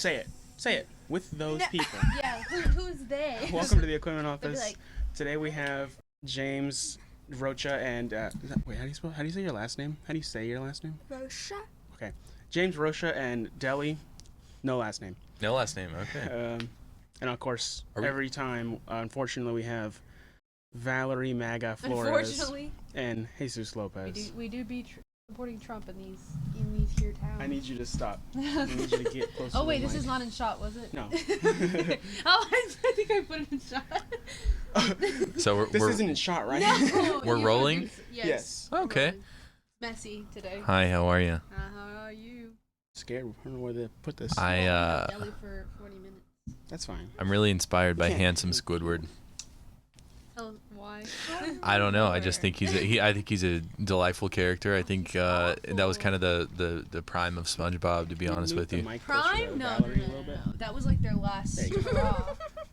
Say it. Say it. With those people. Yeah, who's they? Welcome to the equipment office. Like, Today we have James Rocha and wait, how do you say your last name? How do you say your last name? Rocha. Okay, James Rocha and Deli, no last name. No last name. Okay. And of course, every time, unfortunately, we have Valerie Maga Flores unfortunately, and Jesus Lopez. we do be supporting Trump in these here towns. I need you to stop. I need you to get closer. Oh wait, to the this mic. is not in shot, was it? No. Oh, I think I put it in shot. So This isn't in shot, right? No, We're you rolling? fucking yes. Okay. Rolling. Messy today. Hi, how are you? How are you? Scared. I don't know where to put this. Deli for 40 minutes. That's fine. I'm really inspired by can't- handsome Squidward. Tell us why. I don't know. I just think I think he's a delightful character. I think that was kind of the prime of SpongeBob, to be honest with you. Prime? No. That was like their last There you go. hurrah.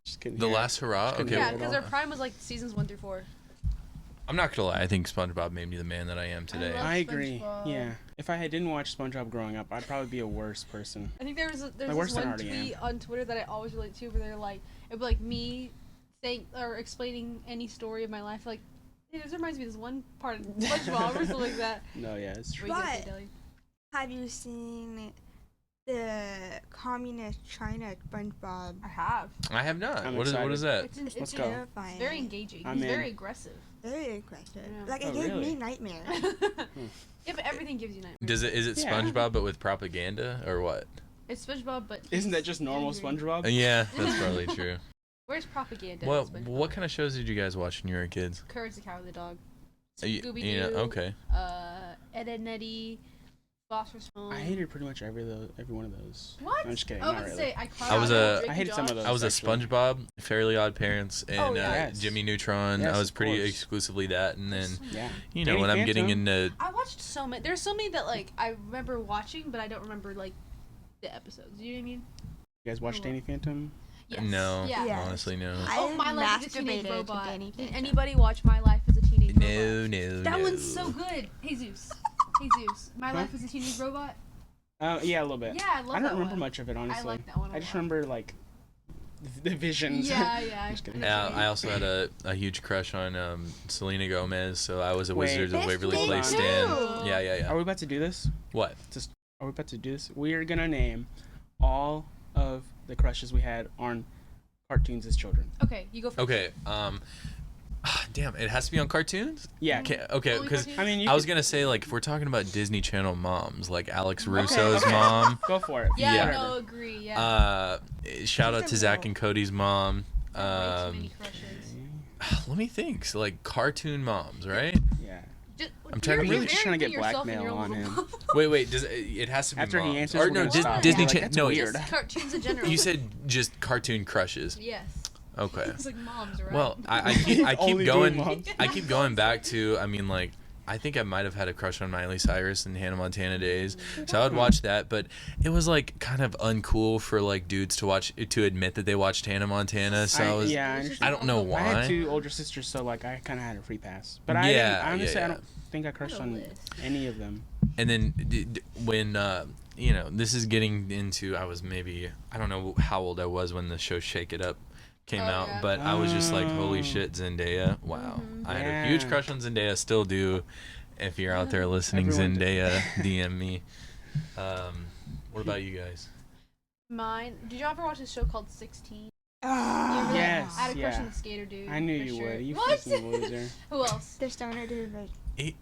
Just kidding. The Here. last hurrah. Just Okay. Yeah, Hold because on. their prime was like seasons 1 through 4. I'm not gonna lie. I think SpongeBob made me the man that I am today. love I agree. SpongeBob. Yeah. If I didn't watch SpongeBob growing up, I'd probably be a worse person. I think there's Like, worse this than I one already tweet on Twitter that I always relate to, where they're like, it'd be like me saying or explaining any story of my life, like, hey, this reminds me of this one part of SpongeBob or something like that. No, yeah, it's true. What do you But- say, Deli? Have you seen the communist China SpongeBob? I have. I have not. I'm What is excited. that? It's Let's go. terrifying. very engaging. I'm He's in. very aggressive. Very aggressive. Yeah. Like, Oh, it gave really? me nightmares. Yeah, but everything gives you nightmares. Is it Yeah. SpongeBob but with propaganda or what? It's SpongeBob, but Isn't that he's just normal angry. SpongeBob? Yeah, that's probably true. Where's propaganda? Well, in SpongeBob? what kind of shows did you guys watch when you were kids? Courage the Cowardly Dog. You Scooby-Doo. know, okay. Ed, Ed, Nettie. Phosphorus Phone. I hated pretty much every one of those. What? I'm just kidding. I was not about to really. say, I cried. I was out a- at Drake I and hated some of Josh. those. I was a actually. SpongeBob, Fairly Odd Parents, and Oh, yeah. Yes. Jimmy Neutron. Yes, I was of pretty course. exclusively that, and then Yeah. you know Danny when I'm getting Phantom. into I watched so many. There's so many that like I remember watching, but I don't remember like the episodes. You know what I mean? You guys watch Oh. Danny Phantom? Yes. no, Yeah. Yeah. honestly no. Oh, I My Life as a Teenage masturbated to Robot. Danny Did Phantom. anybody watch My Life as a Teenage Robot? No, That no. one's so good. Jesus. Jesus. My Huh? Life as a Teenage Robot. Yeah, a little bit. Yeah, I love I that don't remember one. much of it, honestly. I like that one a I just lot. remember like the visions. Yeah, yeah. Just kidding. Yeah, I also had a huge crush on Selena Gomez, so I was a Wait. Wizards of That's Waverly me Place too. stan. Oh. Yeah. Are we about to do this? What? Are we about to do this? We are gonna name all of the crushes we had on cartoons as children. Okay, you go first. Okay. Damn, it has to be on cartoons. Yeah. Okay, Only because cartoons? I mean, you I was could- gonna say, like, if we're talking about Disney Channel moms, like Alex Okay, Russo's okay. mom. Go for it. Yeah, Yeah. no, agree. Yeah. Shout out to She's a Zach milf. and Cody's mom. Way too many crushes. Let me think. So, like, cartoon moms, right? Yeah. Just, I'm trying to- you're really just trying to very get into yourself and blackmail your own on little him. bubble. Wait. Does it has to be After he moms. answers, Or we're no, gonna stop. Disney Yeah, like, Channel. that's No, weird. Just cartoons in general. you said just cartoon crushes. Yes. Okay. It's like moms, right? Well, I keep Only going. doing moms. I keep going back to. I mean, like, I think I might have had a crush on Miley Cyrus in Hannah Montana days, so I would watch that. But it was like kind of uncool for like dudes to admit that they watched Hannah Montana. So I was. yeah, I It's understand. just I don't know I I had why. 2 older sisters, so like I kind of had a free pass. But Yeah, honestly, yeah, I don't think I crushed What a on list. any of them. And then when you know, this is getting into. I was maybe I don't know how old I was when the show Shake It Up came Oh, out, yeah. but I was just like, holy Oh. shit, Zendaya! Wow, Mhm. I had a huge Yeah. crush on Zendaya. Still do. If you're out there listening, Everyone did. Zendaya, DM me. What about you guys? Mine. Did you ever watch this show called 16? Ah, Yes. I had a crush yeah. on the skater dude. I knew for you sure. would. You What? fucking loser. Who else? the stoner dude, like,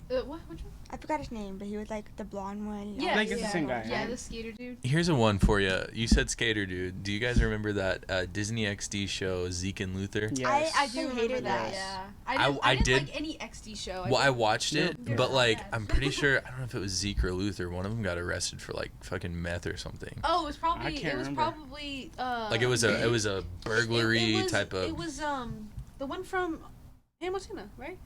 What? Which one? I forgot his name, but he was like the blonde one. Yeah, think it's the same guy, Yeah, right? the skater dude. Here's a one for you. You said skater dude. Do you guys remember that Disney XD show Zeke and Luther? Yes. I do hated remember that. that. Yeah. I I didn't did- like any XD show. Well, I didn't- watched it, They're but so like bad. I'm pretty sure I don't know if it was Zeke or Luther. One of them got arrested for like fucking meth or something. Oh, it was probably. I can't It was remember. probably. Like it was a burglary it was, type of. It was the one from Hannah Montana, right?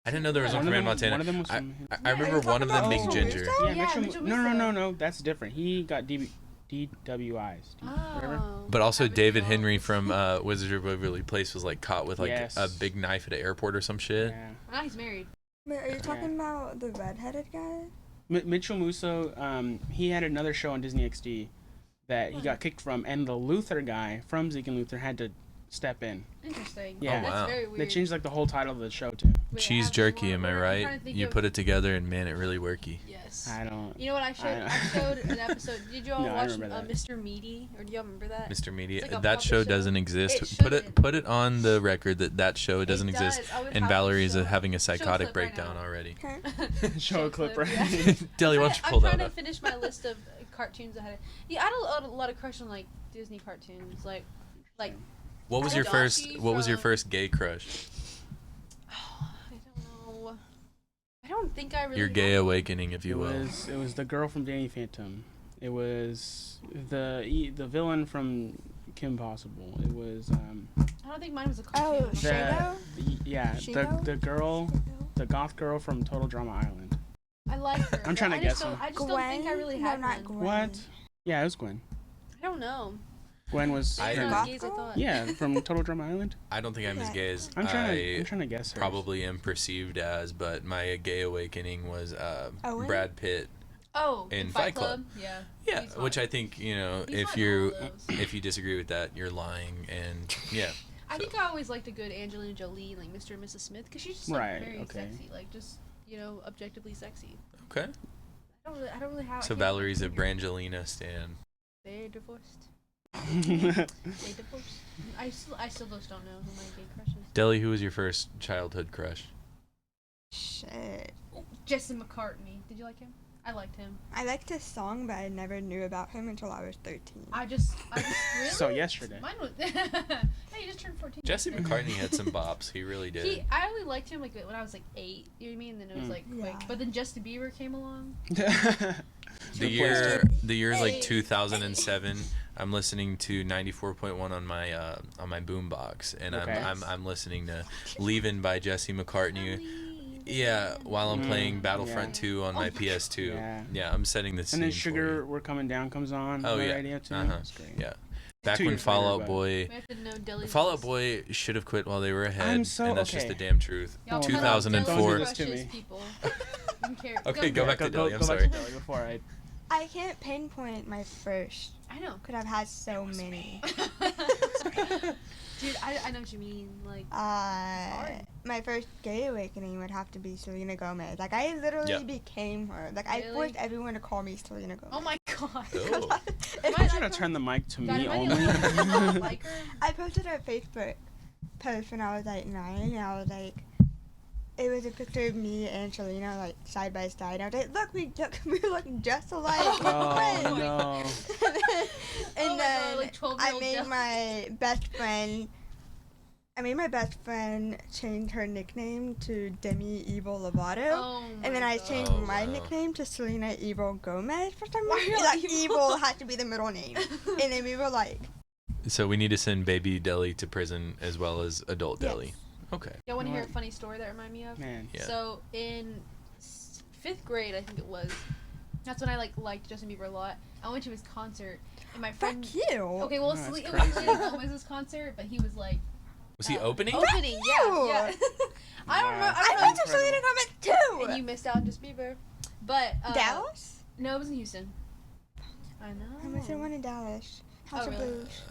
I didn't know there was One one of from them- Montana. one of them was I, from- I Yeah, remember are you one of them talking being about ginger. Bookstore? Yeah, Yeah, Mitchell, Mitchell no, that's different. He got DWIs. Whatever. Oh. But also Savage David Dog. Henry from Wizards of Waverly Place was like caught with like Yes. a big knife at an airport or some shit. Yeah. Now he's married. Wait, are you talking about the redheaded guy? Mitchell Musso, he had another show on Disney XD that he got kicked from, and the Luther guy from Zeke and Luther had to step in. Interesting. Yeah. Oh, wow. That's very weird. They changed like the whole title of the show too. Wait, Cheese have jerky, more- am I I'm right? trying to think You of- put it together and man, it really worky. Yes. I don't. You know what I showed? I- I showed an episode. Did you all No, I watch remember that. Mr. Meaty? Or do y'all remember that? Mr. Media, It's like a that puppet show show. doesn't exist. It Put it shouldn't. put it on the record that show doesn't It exist, does. I would and have to Valerie's show- having a show a psychotic clip right breakdown now. already. Okay. Show a clip, right? Yeah. Deli, why don't you pull I'm that trying up? to finish my list of cartoons I had. Yeah, I had a lot of crush on like Disney cartoons, like What was I your like first? Donkey What was your from- first gay crush? I don't know. I don't think I really. Your gay had- awakening, if It you will. was the girl from Danny Phantom. It was the villain from Kim Possible. It was I don't think mine was a cartoon. Oh, Shadow? yeah, Shigo? the girl, the goth girl from Total Drama Island. I like her. I'm trying but to I just guess don't- one. I just don't think I really no, had not one. Gwen. What? Yeah, it was Gwen. I don't know. Gwen was I- It's not Goth as gay as I girl? thought. yeah from Total Drama Island. I don't think I'm as Yeah. gay as I'm trying to guess. Hers. probably am perceived as, but my gay awakening was Owen? Brad Pitt. Oh, In Fight Club. Yeah. Yeah, He's which hot. I think He's hot if in you all those. if you disagree with that, you're lying. And yeah, I think I always liked a good Angelina Jolie, like Mr. and Mrs. Smith, because she's just like Right, very okay. sexy, like just objectively sexy. okay. I don't really have. So Valerie's a Brangelina stan. They're divorced. They divorced. I still just don't know who my gay crush is. Deli, who was your first childhood crush? Shit. Jesse McCartney. Did you like him? I liked him. I liked his song, but I never knew about him until I was 13. I just really. So yesterday. Mine was. Hey, you just turned 14. Jesse yesterday. McCartney had some bops. He really did. I only liked him like when I was like 8. You know what I mean? And then it was like quick. Yeah. But then Justin Bieber came along. The year is like Hey. 2007. I'm listening to 94.1 on my boombox, and Okay. I'm listening to "Leavin'" by Jesse McCartney. Yeah, while I'm playing Battlefront yeah. 2 on my Oh my PS2. Yeah. I'm setting the scene. And then for Sugar, you. We're Coming Down comes on Oh the yeah. radio too. Uh-huh. That's great. Yeah. Back 2 when years Fall later, Out but- Boy. We have to know Deli. Fall Out Boy should have quit while they were ahead, I'm so- and that's just okay. the damn truth. Y'all Oh, put up 2004. Deli Don't do this to crushes, me. people. You care. Okay, go back to Deli, I'm go sorry. back to Deli before I. I can't pinpoint my first. I know. Could have had so many. Dude, I know what you mean. Like, My first gay awakening would have to be Selena Gomez. Like, I literally Yep. became her. Like, I Really? forced everyone to call me Selena Gomez. oh my god. Oh. If I'm I- trying to turn the mic to God, me am I the only. only one who like her? I posted a Facebook post when I was like 9, and I was like, it was a picture of me and Selena like side by side. I was like, look, we look just alike. We're Oh friends." no. And Oh my God, then like 12-year-old I made Jessica. my best friend. I made my best friend change her nickname to Demi Evil Lovato. Oh my And then I God. changed Oh, my wow. nickname to Selena Evil Gomez for some Why reason. are Like, you- Evil had to be the middle name. And then we were like, So we need to send baby Deli to prison as well as adult Yes. Deli. Okay. Y'all want to hear a What? funny story that reminded me of? Man. Yeah. So in 5th grade, I think it was. That's when I liked Justin Bieber a lot. I went to his concert, and my friend. fuck you. Okay, well, No, it that's was crazy. Selena Gomez's concert, but he was like Was he opening? opening. Yeah, you. yeah. I don't Wow. remember. I I went don't to know. Selena Gomez too. And you missed out on Justin Bieber, but Dallas? No, it was in Houston. I I know. went to one in Dallas. House Oh, of really? Blues.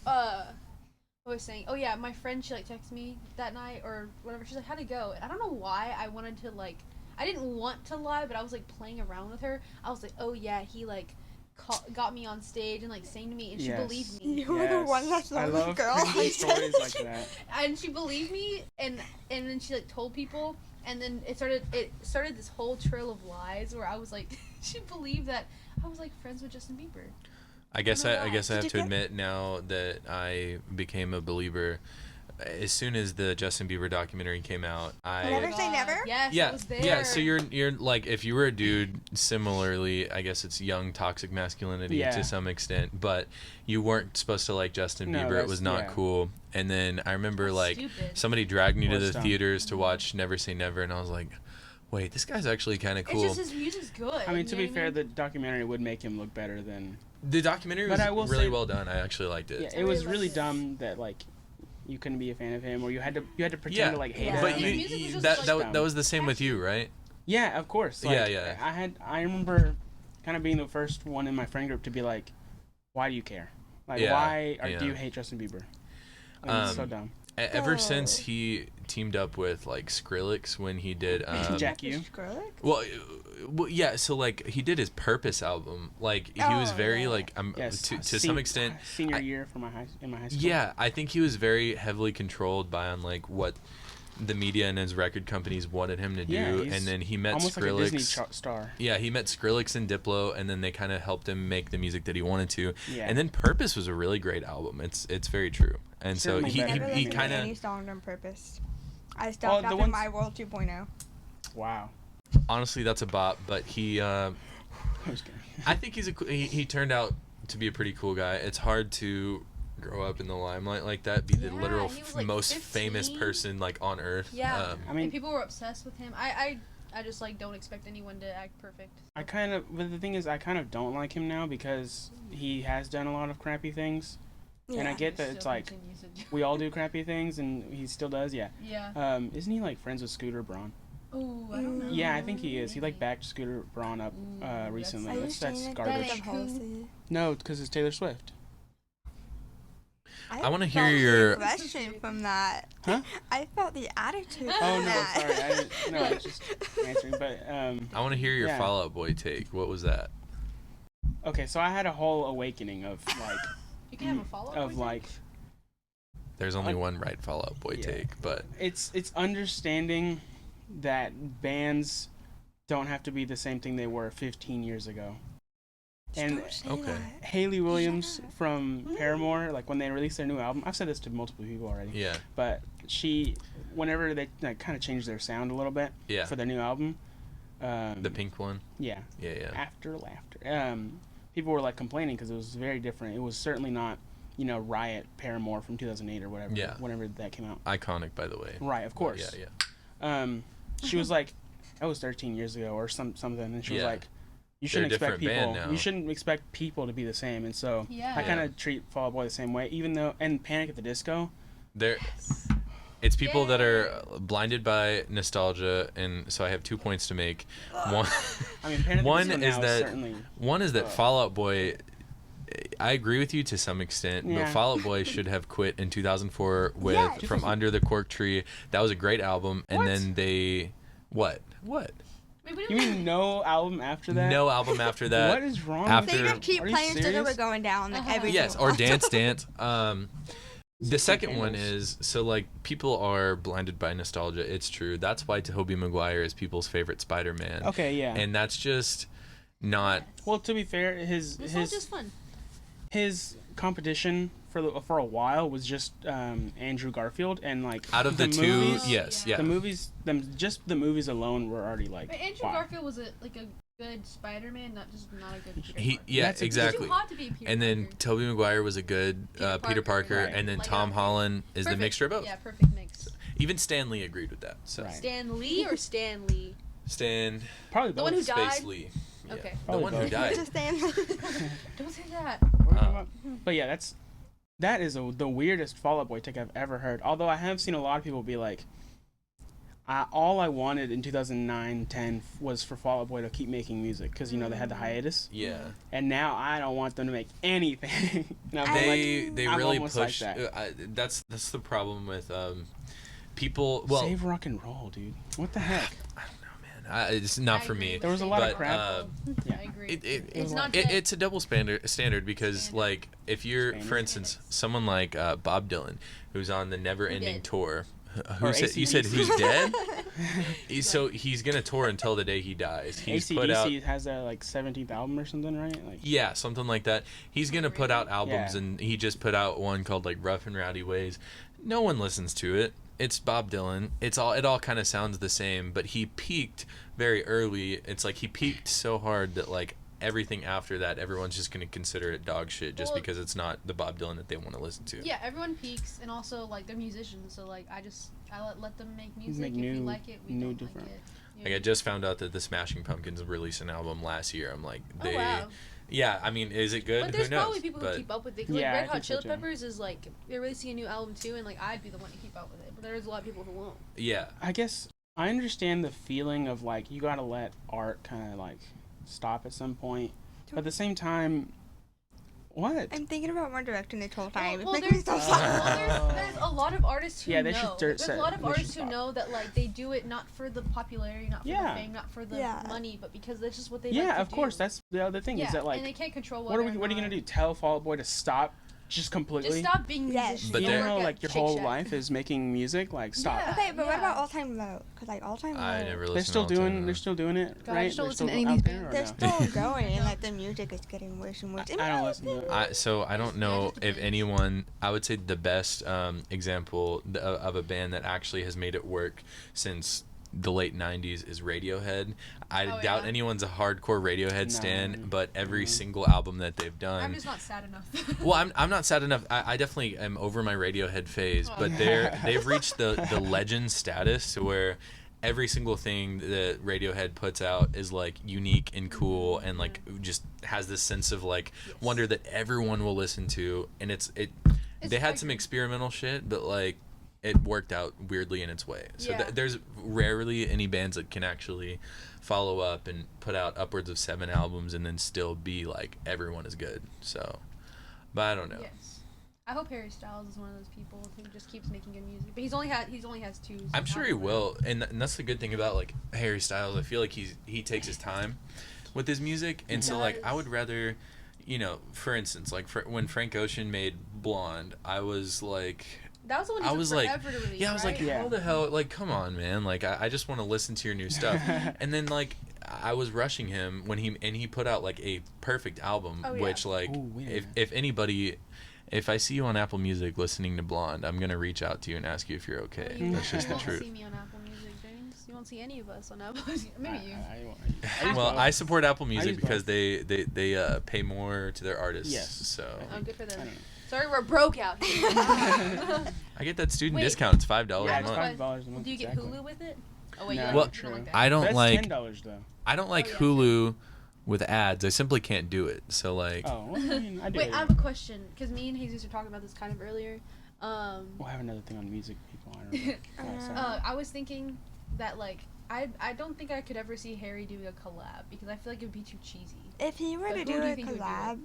But I was saying, oh yeah, my friend, she like texted me that night or whatever. She's like, how'd it go? And I don't know why I wanted to like, I didn't want to lie, but I was like playing around with her. I was like, oh yeah, he like got me on stage and like sang to me, and she Yes. believed me. You were the one that's I lonely love girl. crazy stories like that. And she believed me, and then she like told people, and then it started this whole trail of lies where I was like, she believed that I was like friends with Justin Bieber. I guess know I why. guess I Did have you to get- admit now that I became a believer. As soon as the Justin Bieber documentary came out, Never I say never? Yes, I yeah was there. yeah. So you're like, if you were a dude, similarly, I guess it's young toxic masculinity Yeah. to some extent, but you weren't supposed to like Justin No, Bieber. It that's- was not yeah. cool. And then I remember That's like stupid. somebody dragged me to Was the dumb. theaters to watch Never Say Never, and I was like, wait, this guy's actually kind of cool. It's just his music's good. I mean, to you know be what fair, mean? the documentary would make him look better than. The documentary But was I will really say- well done. I actually liked it. Yeah, I it was really really liked it. dumb that like you couldn't be a fan of him, or you had to pretend Yeah, to like hate Yeah. him. but His you, music was just, that like, that was the same with you, right? Yeah, of course. Yeah, Like, yeah. I remember kind of being the first one in my friend group to be like, why do you care? Like, Yeah, why yeah. do you hate Justin Bieber? Like, it's so dumb. Ever since he teamed up with like Skrillex when he did Jack U. Skrillex? well, yeah, so like he did his Purpose album. Like he was Oh, very yeah. like Yes, to some extent senior year for in my high school. yeah, I think he was very heavily controlled by on like what the media and his record companies wanted him to do, Yeah, he's and then he met almost Skrillex. like a Disney star. Yeah, he met Skrillex and Diplo, and then they kind of helped him make the music that he wanted to. Yeah. And then Purpose was a really great album. It's very true. And so Certainly he better Never than he listened kind to any of song on purpose. I stopped the after ones- My World 2.0. Wow. honestly that's a bop, but he I was kidding. I think he turned out to be a pretty cool guy. It's hard to grow up in the limelight like that, be the Yeah, literal he was, like, most famous 15. person like on earth. Yeah. I mean, And people were obsessed with him. I just like don't expect anyone to act perfect. but the thing is, I kind of don't like him now because he has done a lot of crappy things. And I Yeah. get that Still it's like, continues to do we all do crappy things, and he still does, yeah. Yeah. Isn't he like friends with Scooter Braun? Oh, I don't know. Yeah, I think he is. He like Maybe. backed Scooter Braun up Ooh, recently. Are you That's saying garbage. that- Halsey? No, because it's Taylor Swift. I wanna felt hear the your- aggression from that. Huh? I felt the attitude. Oh from no, that. sorry. I was just answering. But I want to hear your Yeah. Fall Out Boy take. What was that? okay, so I had a whole awakening of like You can have a follow up. of like There's only one right Fall Out Boy Yeah. take, but it's understanding that bands don't have to be the same thing they were 15 years ago. And Don't say Okay. that. Haley Williams Shut up. from Paramore, like when they released their new album, I've said this to multiple people already. yeah, But whenever they kind of changed their sound a little bit yeah. for their new album, The pink one. yeah, Yeah. After Laughter, people were like complaining because it was very different. It was certainly not, Riot Paramore from 2008 or whatever. Yeah. Whenever that came out. Iconic, by the way. Right, of course. Yeah. She was like, that was 13 years ago or something, and she was Yeah. like, you They're a shouldn't expect different band people. now. You shouldn't expect people to be the same, and so Yeah. I kind of treat Fall Out Boy the same way, even though and Panic at the Disco. There, it's people that are blinded by nostalgia, and so I have 2 points to make. One, I mean, Panic One at the Disco is now that- certainly. one is that Fall Out Boy. I agree with you to some extent, but Yeah. Fall Out Boy should have quit in 2004 with Yeah. From Under the Cork Tree. That was a great album, and What? then they what? Wait, what do You mean no album after that? No album after that. What is wrong? after- They with just keep Are you playing so that serious? we're going down like every Yes, single or time. Dance Dance. The second one Candles. is so like people are blinded by nostalgia. It's true. That's why Tobey Maguire is people's favorite Spider-Man. Okay, yeah. And that's just not. Well, to be fair, his This was just fun. his competition for a while was just Andrew Garfield, and like Out of the two, movies, yes, yeah. the movies, the movies alone were already like. But Andrew wow. Garfield was a good Spider-Man, not a good Peter He, Parker. yeah, That's a- He's exactly. too hot to be a Peter And then Parker. Tobey Maguire was a good Peter Peter Parker, Parker, right. and then Like, Tom yeah. Holland is the Perfect. mixture of both. Yeah, perfect mix. Even Stan Lee agreed with that. So Right. Stan Lee or Stan Lee? Stan Probably The one who both. died? Space Lee. Yeah. Okay. The Probably one who both. died. Just saying. Don't say that. What are we talking Uh, about? But yeah, that is the weirdest Fall Out Boy take I've ever heard. Although I have seen a lot of people be like, all I wanted in 2009, 10 was for Fall Out Boy to keep making music because they had the hiatus, Yeah. and now I don't want them to make anything. And I'm They I'm really almost like push. that. That's the problem with people. Well, Save rock and roll, dude. What the heck? I don't know, man. It's not I for agree me. with There was a Stan lot of Lee. But, crap. Yeah. I agree. It's not good. good. It's a double standard because Standard. like if you're for Standard. instance someone like Bob Dylan who's on the never ending dead. tour. Or You said AC/DC. who's dead? So he's gonna tour until the day he dies. He's put out AC/DC has their like 17th album or something, right? Like, yeah, something like that. He's gonna put out Really? albums, Yeah. and he just put out one called like Rough and Rowdy Ways. No one listens to it. It's Bob Dylan. It all kind of sounds the same, but he peaked very early. It's like he peaked so hard that like everything after that, everyone's just gonna consider it dog shit just Well, because it's not the Bob Dylan that they want to listen to. Yeah, everyone peaks, and also like they're musicians, so like I let them make music. Make if we new- like it, we new don't different- like it. Like I just found out that the Smashing Pumpkins released an album last year. I'm like, Oh wow! yeah. I mean, is it good? But there's Who knows? probably people who But keep up with it. 'Cause, Yeah, I like Red Hot think so, Chili too. Peppers is like they're releasing a new album too, and like I'd be the one to keep up with it. But there's a lot of people who won't. yeah, I guess I understand the feeling of like you gotta let art kind of like stop at some point. But at the same time, what? I'm thinking about One Direction this whole time. Well, It's making me so there's, sad. there's a lot of artists who Yeah, know. they should There's a lot of they should artists who stop. know that like they do it not for the popularity, not for Yeah. the fame, not for the Yeah. money, but because that's just what they Yeah, like to of course. do. That's the other thing yeah, is that like and they can't control what are you gonna do? Tell Fall Out Boy to stop just completely? Just stop being Yes. musicians. But Don't they're- work know, at like your Shake whole Shack. life is making music. Like stop. Yeah. Okay, but what about All Time Low? Because like All Time Low, I never listened. They're still to All Time doing. Low. They're still doing it, God, I right? just don't They're listen still to any out of there, these or they're no? still going, and like the music is getting worse and worse. I don't listen to it. So I don't know just if depends. anyone. I would say the best example of a band that actually has made it work since the late '90s is Radiohead. I Oh, doubt yeah. anyone's a hardcore Radiohead No. stan, but every No. single album that they've I'm done. just not sad enough. Well, I'm not sad enough. I definitely am over my Radiohead phase, Oh. but they've reached the legend status to where every single thing that Radiohead puts out is like unique and cool and like just has this sense of like Yes. wonder that everyone will listen to, and It's they had some like- experimental shit, but like it worked out weirdly in its way. So Yeah. there's rarely any bands that can actually follow up and put out upwards of 7 albums and then still be like everyone is good. So, but I don't know. Yes. I hope Harry Styles is one of those people who just keeps making good music. But he's only has 2. I'm sure he will, and that's the good thing about like Harry Styles. I feel like he takes his time with his music, and so like I would rather, for instance, like when Frank Ocean made Blonde, I was like. That was the one I he took was like, forever to release, yeah, I was like, right? Yeah. how the hell, like, come on, man, like, I just want to listen to your new stuff, and then like, I was rushing him when he put out like a perfect album, Oh, yeah. which like, Ooh, wait a minute. if anybody, if I see you on Apple Music listening to Blonde, I'm gonna reach out to you and ask you if you're okay. You That's just the won't truth. see me on Apple Music, James. You won't see any of us on Apple Music. Maybe you. use Well, both. I support Apple Music use because both. they pay more to their artists. Yes. So Oh, good for I them. don't know. Sorry, we're broke out here. I get that student Wait. discount. It's $5 Yeah, a it's month. $5 a month. Do you get exactly. Hulu with it? Oh wait, No, you Well, don't, you don't like that. I don't That's like $10 though. I don't like yeah. Hulu with ads. I simply can't do it. So like. Oh, well, I mean, I do. Wait, I have a question because me and Jesus were talking about this kind of earlier. We'll have another thing on music, people. I don't know. Yeah, sorry. I was thinking that like I don't think I could ever see Harry doing a collab because I feel like it would be too cheesy. If he were But to who do do you a think would do it? collab,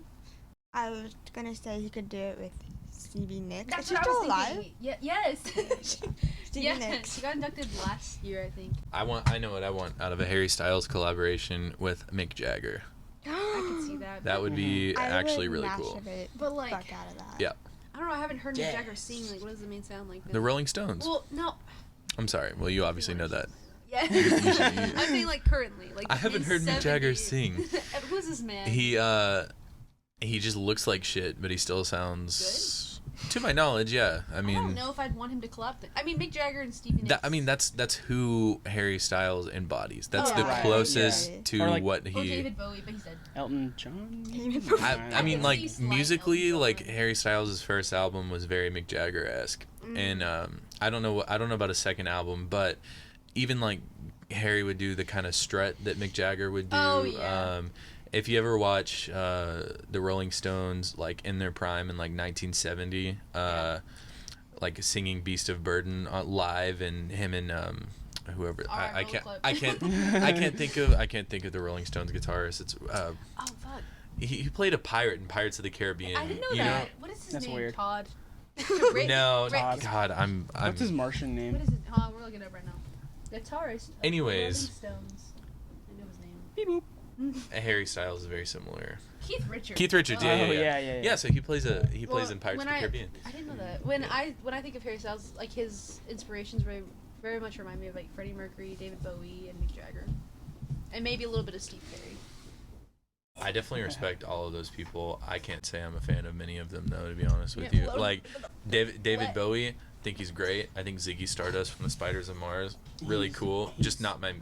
I was gonna say he could do it with Stevie Nicks. That's Is she what I was still alive? thinking. Yeah, yes. Stevie yeah, Nicks. she got inducted last year, I think. I know what I want out of a Harry Styles collaboration with Mick Jagger. I could see that. That would be I actually would really cool. masturbate But like, fuck out of that. Yeah. I don't know. I haven't heard Mick Yes. Jagger sing. Like, what does the main sound like? The Rolling Stones. Well, no. I'm sorry. Well, you obviously know that. Yeah. you- I'm saying like currently. Like I haven't heard Mick Jagger mid-70s. sing. Who's this man? He just looks like shit, but he still sounds. To my knowledge, yeah. I I don't mean, know if I'd want him to collab. I mean, Mick Jagger and Stevie Nicks. that's who Harry Styles embodies. That's Oh, the right, closest yeah. to Or like- what Or he. David Bowie, but he's dead. Elton John. David Nah, Bowie. I mean, can like see slight musically, Elton like John. Harry Styles' first album was very Mick Jagger esque, and I don't know about a second album, but even like Harry would do the kind of strut that Mick Jagger would do. Oh, yeah. If you ever watch the Rolling Stones, like in their prime in like 1970, like singing "Beast of Burden" live, and him and whoever Alright, I roll can't clip. I can't think of the Rolling Stones guitarist. It's Oh fuck! he played a pirate in Pirates of the Caribbean. I didn't know you that. What is his That's name? weird. Todd. Know? No, Rick. Todd. God, I'm What's his Martian name? What is it? We're looking it up right now. Guitarist. of the Anyways. Rolling Stones. I know his name. Beep boop. Harry Styles is very similar. Keith Richards. Keith Richards, Oh. yeah. Oh, yeah. So he plays in Well, Pirates of the Caribbean. I didn't know that. When I think of Harry Styles, like his inspirations very much remind me of like Freddie Mercury, David Bowie, and Mick Jagger, and maybe a little bit of Steve Perry. I definitely respect all of those people. I can't say I'm a fan of many of them though, to be honest with Yeah, you. well, Like David what? Bowie, I think he's great. I think Ziggy Stardust from the Spiders of Mars, really cool. Just not my type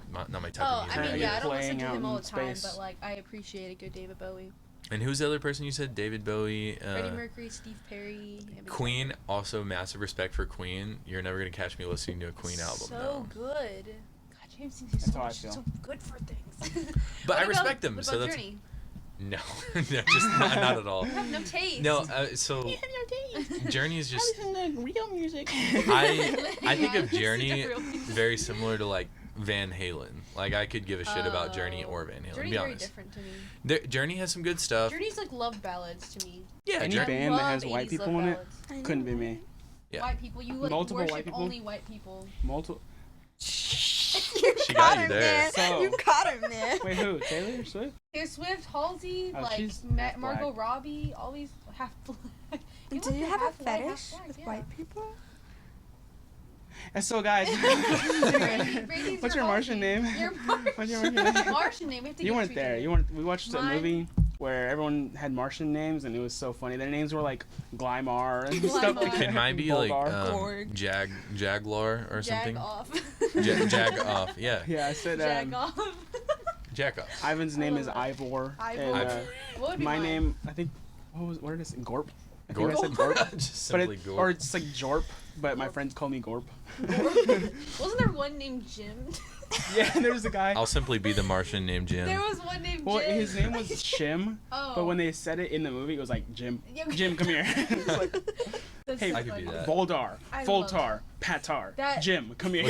Oh, of music. I mean, yeah, I don't listen Playing to out him all in the time, space. but like I appreciate a good David Bowie. And who's the other person you said? David Bowie. Freddie Mercury, Steve Perry, and Mick Queen, Jagger. also massive respect for Queen. You're never gonna catch me listening to a Queen album. So No. good. God, James thinks he's That's so, how I much, feel. so good for things. But What I about- respect them. What So about that's Journey? no, no, just not at all. You have no taste. No, so You have no taste. Journey is I just. listen to real music. I think Yeah, of listen to Journey real music. very similar to like Van Halen. Like I could give a shit about Journey or Van Halen. Journey's be very honest. different to me. Journey has some good stuff. Journey's like love ballads to me. Yeah, Any Journey. band that love has white 80s people love in it ballads. couldn't be me. Yeah. White people, you like Multiple worship white people? only white people. Multiple. You She caught got you him, there. man. So- You caught him, man. Wait, who? Taylor Swift? Taylor Swift, Halsey, Oh, like she's half Margot black. Robbie, all these half black. Do want you to have a half white, half fetish black, with yeah. white people? And so, guys, Brady's what's your Martian Halsey. name? Your What's your Martian name? Martian name. We have to You give weren't treat there. to You it. weren't. We watched a Mine- movie where everyone had Martian names, and it was so funny. Their names were like Glymar and stuff like Glymar. that. It might be like Bulgar. Gorg. Jaguar or Jag something. off. Jag off. Yeah. Yeah, I said Jag off. Jack off. Ivan's I name love is that. Ivor. Ivor. And, What would be my mine? name, I think, what did I say? Gorp? I think Gorp. I said Gorp. Just But simply it, Gorp. or it's like Jorp, but my Gorp. friends call me Gorp. Wasn't there one named Jim? Yeah, and there was a guy. I'll simply be the Martian named Jim. There was one named Well, Jim. his name was Shim, Oh. but when they said it in the movie, it was like Jim. Yeah. Jim, come here. It's like, That's hey, so I could be funny. that. Voldar, I love Voltar, Patar, That- Jim, come here.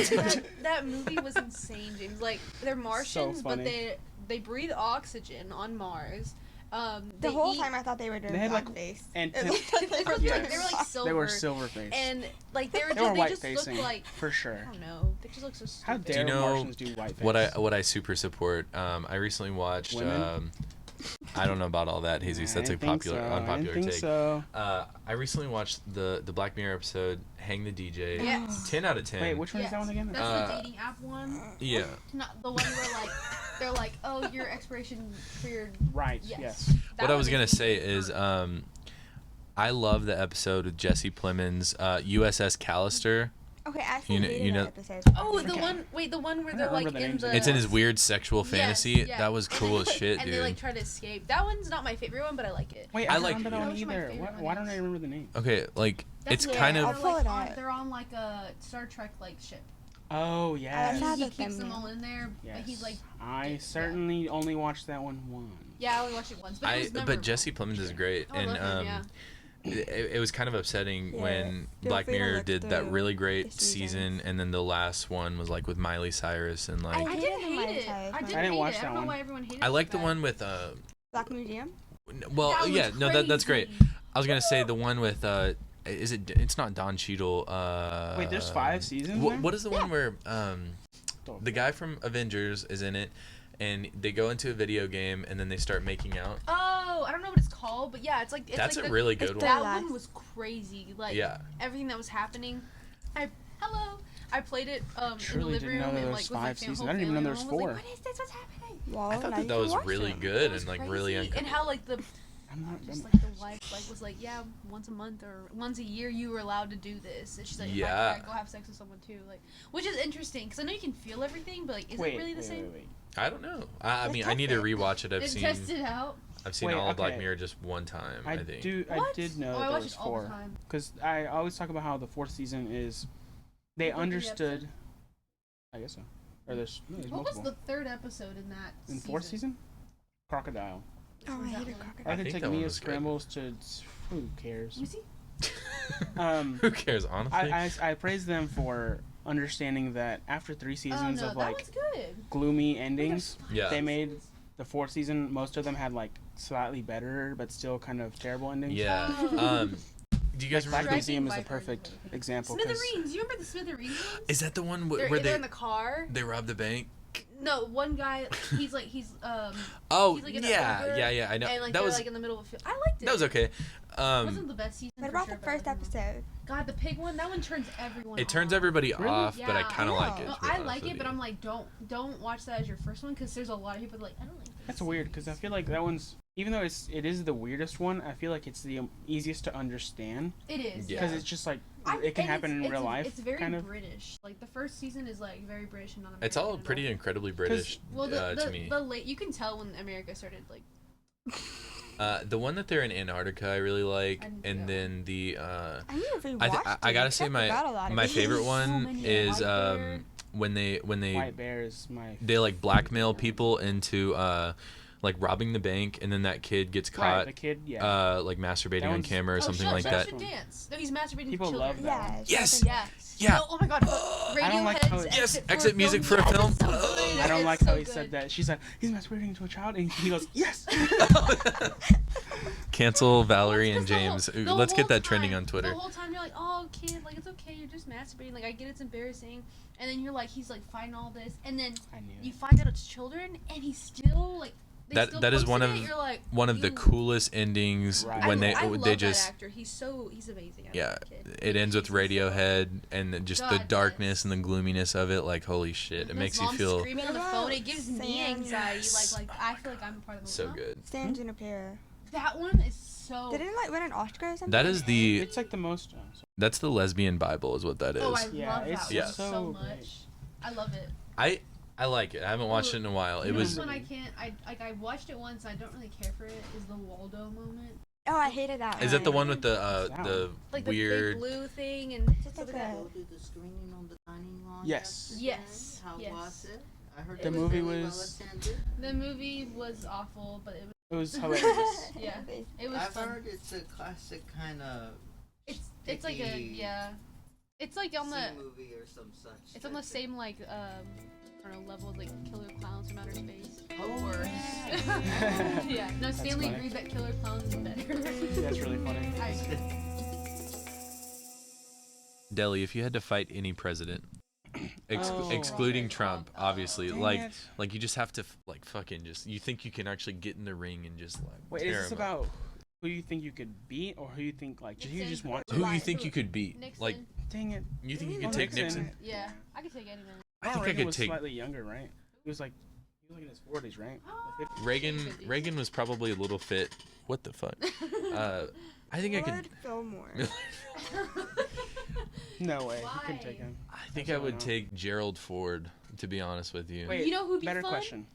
That movie was insane, James. Like they're Martians, but funny. they breathe oxygen on Mars. The They whole eat- time I thought they were doing They had, like, blackface. and It looked like they were Yes. doing They were like black- silver. They were silver faced. And like they were They just, were they white just facing, looked like for sure. I don't know. They just look so stupid. How Do dare you know Martians do white face? what I super support? I recently watched. Women? I don't know about all that, Jesus. That's a I didn't think popular, so. unpopular I didn't think take. So. I recently watched the Black Mirror episode, Hang the DJ. Yes. 10 out of 10. Wait, which one is Yes. that one again? That's the dating app one. Yeah. Not the one where like they're like, oh, your expiration for your Right. yes. Yes. That What I one was is gonna say super is, hurt. I love the episode with Jesse Plemons, USS Callister. Okay, I actually You know- hated you that know- episode. Oh, the Okay. one. Wait, the one where I they're don't like remember the in names the. of It's in his weird sexual Yes, fantasy. yeah. That was cool as shit, And dude. they like try to escape. That one's not my favorite one, but I like it. Wait, I I like- don't remember that That one was my either. favorite Why one, don't I yes. remember the name? Okay, like it's That's kind I'll of pull like it on, up. they're on like a Star Trek like ship. Oh I yeah. saw And he the keeps them thumbnail. all in there, Yes. but he's like, I yeah. certainly only watched that one once. yeah, I only watched it once, but it was memorable. but Jesse Plemons is great, Oh, I and love him, yeah. it was kind of upsetting Yeah, when feel Black free to Mirror look did that through really great the seasons. season, and then the last one was like with Miley Cyrus and like I I hated didn't the hate Miley it. Cyrus I one. didn't I didn't hate watch it. I that don't know one. why everyone hated it. I like so the bad. one with Black Museum? well That yeah was no that's great. crazy. I was gonna say the one with is it it's not Don Cheadle. Wait, there's 5 seasons. there? What is the one where Oh, the guy from Avengers is in it, and they go into a video game and then they start making out? Oh, I don't know what it's called, but yeah, it's like it's That's like a the- really good one. That Last- one was crazy. Like Yeah. everything that was happening. I played it in the Truly living didn't know room there and was like with my 5 seasons. whole I didn't even know family, there was and everyone 4. like, what is this? What's happening? Well, I thought now that you that can was watch really them. good It was and like crazy. really and uncomfortable. how like the I'm not just gonna. like the wife like was like, yeah, once a month or once a year you were allowed to do this. And she's like, Yeah. I go have sex with someone too, like, which is interesting because I know you can feel everything, but like, is Wait, it really the wait, same? wait. I don't know. I Let's mean, I test need to it. rewatch it. Did test it out? I've seen Wait, all of Black okay. Mirror just one time. I think. I What? did know Oh, I there watch was it all the 4 time. because I always talk about how the 4th season is. They Like, what, the understood. I guess so. Or there's What was multiple. the third episode in that? In 4th season? Crocodile. Oh, Was I that hated one? Crocodile. I could think take that one Mia was good. Scrambles to. Who cares? Let me see. Who cares, honestly? I praise them for understanding that after 3 Oh seasons no, of that like one's good. gloomy endings, Yeah. they made the 4th season. Most of them had like slightly better, but still kind of terrible endings. Yeah. Oh. Do you guys Black remember? Museum is a Striking perfect Viper. example. 'cause- Smithereens. You remember the Smithereens ones? Is that the one They're, where they're they in the car. they robbed the bank? No, one guy. He's Oh He's, like, in a yeah, Uber, yeah. I know. and like that they're was like in the middle of a field. I liked it. that was okay. It wasn't the best season. What for about sure, the but I first liked it. episode? God, the pig one. That one turns everyone. It turns off. everybody Really? off, but I Yeah. kind of like it. No, No, to be I honest like with it, but you. I'm like, don't watch that as your first one because there's a lot of people that like I don't like this. That's weird because I feel like that one's, even though it is the weirdest one, I feel like it's the Easiest easiest to understand It is. Yeah. because it's just like I- it can and happen in it's- real life. It's very kind of. British. Like the first season is like very British and not American. It's all at pretty incredibly British Well, to the me. late you can tell when America started like. The one that they're in Antarctica, I really like, I didn't see and that then the I need to rewatch I gotta these. say forgot a lot of my these. favorite So one many. is White Bear. when they White Bear is my. they like blackmail people into like robbing the bank, and then that kid gets Right, caught the kid, yeah. like masturbating That on one's- camera or something like that. Should dance. No, he's masturbating People to love children. that. Yeah. Yes. Yes. Yeah. No, oh my god. I don't like how Radiohead's Yes, exit exit music for a Yes, film. it's so good. I don't It's like so how he good. said that. She's like, he's masturbating to a child, and he goes, yes. Cancel Valerie Well, and it's 'cause James. the Let's whole get that trending time- on Twitter. The whole time you're like, oh, kid, like, it's okay, you're just masturbating. Like, I get it's embarrassing. And then you're like, he's like fighting all this. And then I knew you it. find out it's children, and he's still, like, they still That is one posted of it. You're like, one of the you- coolest endings Right. when I they love just that actor. He's amazing. I love yeah. that kid. It ends with He's so- Radiohead and then just the God, darkness yes. and the gloominess of it. Like holy shit, it And makes his you mom feel screaming on the What phone. about It gives me Sam? anxiety. Yes. Like I feel like I'm a part of the movie. so Huh? good. Stand in a pair. That one is so. Didn't it like win an Oscar or something? That is the It's like the most. that's the lesbian Bible is what that is. Oh, I Yeah, love it's that Yeah. one so so great. much. I love it. I like it. I haven't watched it in a while. It You was This one I can't. I watched it once. I don't really care for it. Is the Waldo moment? Oh, I hated that. is that the one What's with the that Like weird the big blue thing and Just stuff like like that. a- Go to the screening on the dining lawn. Yes. Yes. How Yes. was it? I heard The it was movie very was- well attended. The movie was awful, but it It was hilarious. Yeah. it was I've fun. heard it's a classic kind of It's like a sticky It's like on the. movie or some such. It's on the same like I don't know level as like Killer Clowns from Outer Space. Oh, Or worse. yeah. Yeah. No, That's Stanley funny. agreed that Killer Clowns is better. That's really funny. I agree. Deli. If you had to fight any president, Oh. excluding Trump, obviously, Dang like it. like you just have to like fucking just you think you can actually get in the ring and just like Wait, tear is this him up. about who you think you could beat, or who you think like you Nixon. just want? Who To? you think you could beat? Nixon. Like Dang it. you think you Well, could take Nixon? Yeah, I could take anyone. I think I Reagan could was take slightly younger, right? He was like in his 40s, right? Like 50s. Reagan was probably a little fit. What the fuck? I think I could. Lord Fillmore. No way. Why? You couldn't take him. I think That's I all I would know. take Gerald Ford. To be honest with you. Wait, You know who'd be better fun? question.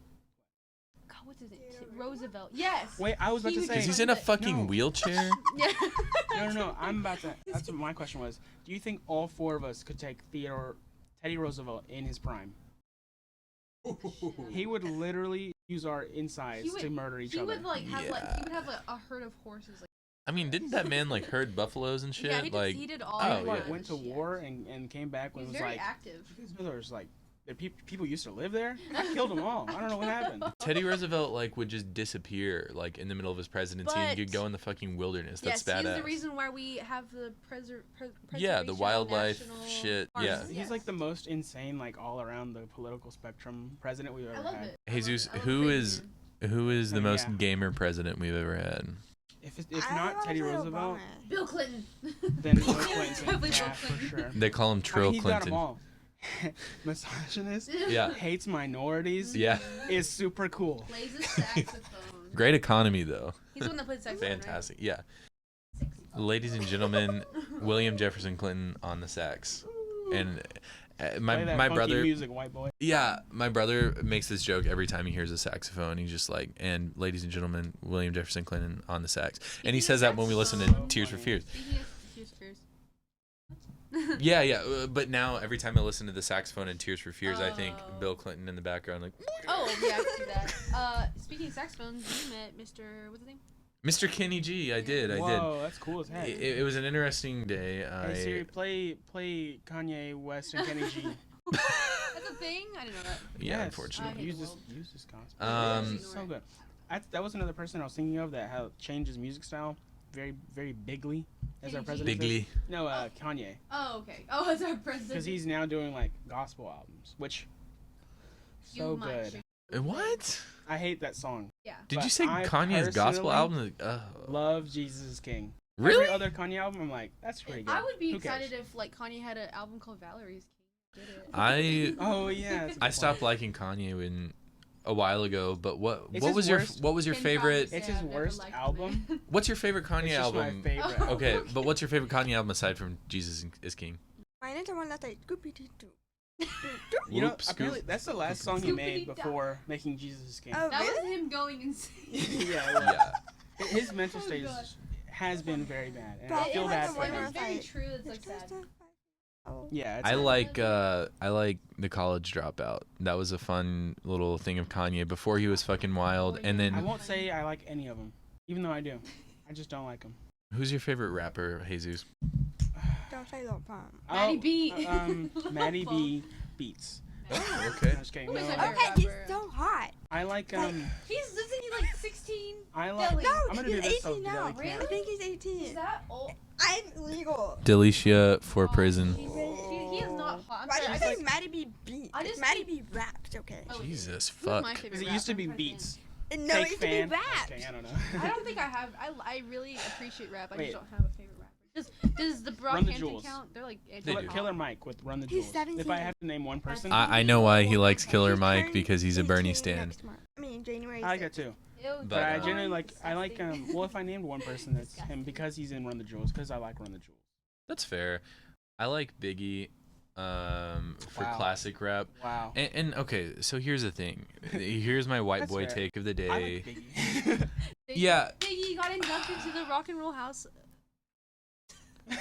God, what's his name? Roosevelt. Yes. Wait, I was about He to would say. be Because he's fun in a to- fucking No. wheelchair. Yeah. No. I'm about to. That's what my question was. Do you think all four of us could take Teddy Roosevelt in his prime? He would literally use our insides He would- to murder each He other. would like have he would Yeah. have a herd of horses. Like, I mean, didn't that man like herd buffaloes and shit? yeah, he did, like, he did all. oh, of like yeah. went to war and came back He when was it was very like active. there was like people used to live there. I killed them all. I don't know what happened. Teddy Roosevelt like would just disappear like in the middle of his presidency and But- you'd go in the fucking wilderness. That's Yes, badass. he's the reason why we have the Yeah, the preservation wildlife national shit, parks. yeah. He's Yes. like the most insane, like all around the political spectrum president we've I ever love had. it. Jesus, I love who crazy is man. who is the Oh, most yeah. gamer president we've ever had? If I not wanna Teddy say Roosevelt, Obama. Bill Clinton. then Bill Definitely Clinton. Bill Yeah, for Clinton. sure. They call him I mean, Trill he's got them Clinton. all. Misogynist, Yeah. hates minorities, Yeah. is super cool. Plays a saxophone. Great economy though. He's the one that played saxophone. Fantastic. Yeah. Ladies and gentlemen, William Jefferson Clinton on the sax. And Play my that my funky brother music, white boy. Yeah, my brother makes this joke every time he hears a saxophone. He's just like, and ladies and gentlemen, William Jefferson Clinton on the sax. And he Speaking says of that when we listen to saxophone- Tears for Fears. Speaking of Tears for Fears. Yeah, but now every time I listen to the saxophone in Tears for Fears, I think Oh. Bill Clinton in the background, like, Oh yeah, I can see that. Speaking of saxophones, you met Mr. What's his name? Mr. Kenny G. I did. Whoa, that's cool as heck. It was an interesting day. Hey Siri, play Kanye West and Kenny G. That's a thing. I didn't know that. Yeah, Yes. unfortunately. I Use hate this, the world. use this gospel. Um, so good. That was another person I was thinking of that had changed his music style very, very bigly as our Kenny G? president. Bigly. No, Kanye, Oh okay. Oh, it's our president. because he's now doing like gospel albums, which so You might good. should- What? I hate that song. Yeah. Did But you say I Kanye's gospel personally album? Love Jesus is King. Really? Every other Kanye album, I'm like, that's pretty good. I would be Who cares? excited if like Kanye had an album called Valerie's King. Did it? I Oh yeah. that's a good I stopped point. liking Kanye when a while ago, but what It's what his was your worst- what was your Can favorite? probably It's say his I've never worst liked album. him. What's your favorite Kanye It's just album? my favorite. Oh. album. Okay, but what's your favorite Kanye album aside from Jesus is King? Mine is the one that's like Scoopy Doo Doo. You know, Whoop, scoop. apparently that's the last song he made Scoopity-doo. before making Jesus is King. Oh, That was really? him going insane. Yeah, it was. Yeah. His mental Oh, state God. has been very bad, and But I I feel like bad the for one It where him. was very like, true. It's like It's just sad. a- Oh. Yeah, it's I a- like the College Dropout. That was a fun little thing of Kanye before he was fucking wild. And I then won't say I like any of them, even though I do. I just don't like them. who's your favorite rapper, Jesus? Don't say Lil Pump. Maddie B. Maddie B beats. Oh, okay. I'm just kidding. Who is No, your I- favorite Okay, he's rapper? so hot. I like Like- Isn't he like 16? I like. Deli. No, I'm gonna he's do this so 18 now. Deli Really? I can't. think he's Is 18. that old? I'm legal. Delicia for Oh, prison. He is not hot. I'm Why sorry, do I you just- say Maddie B beats? I It's just Maddie think- B raps, okay? Oh, Jesus, who's my fuck. favorite Because it used to rapper? be I'm trying to beats. No, Fake it used to be fan. raps. Okay, I don't know. think. I don't think I have. I really appreciate rap. I Wait. just don't have a favorite rapper. Does the Run the Brockhampton Jewels. count? They're like They Killer, do. Killer Mike with Run the He's Jewels. 17. If I had to name one person, I know why he likes Killer He Mike turns because he's a Bernie 18 stan. next month. I mean, January. I like that 6th. too. Ew, But I But, generally like. I like. disgusting. Well, if I named one person, that's him because he's in Run the Jewels. Because I like Run the Jewels. That's fair. I like Biggie for Wow. classic rap. Wow. And okay, so here's the thing. Here's my white That's boy fair. take of the I day. like Biggie. Yeah. Biggie got inducted to the Rock and Roll House.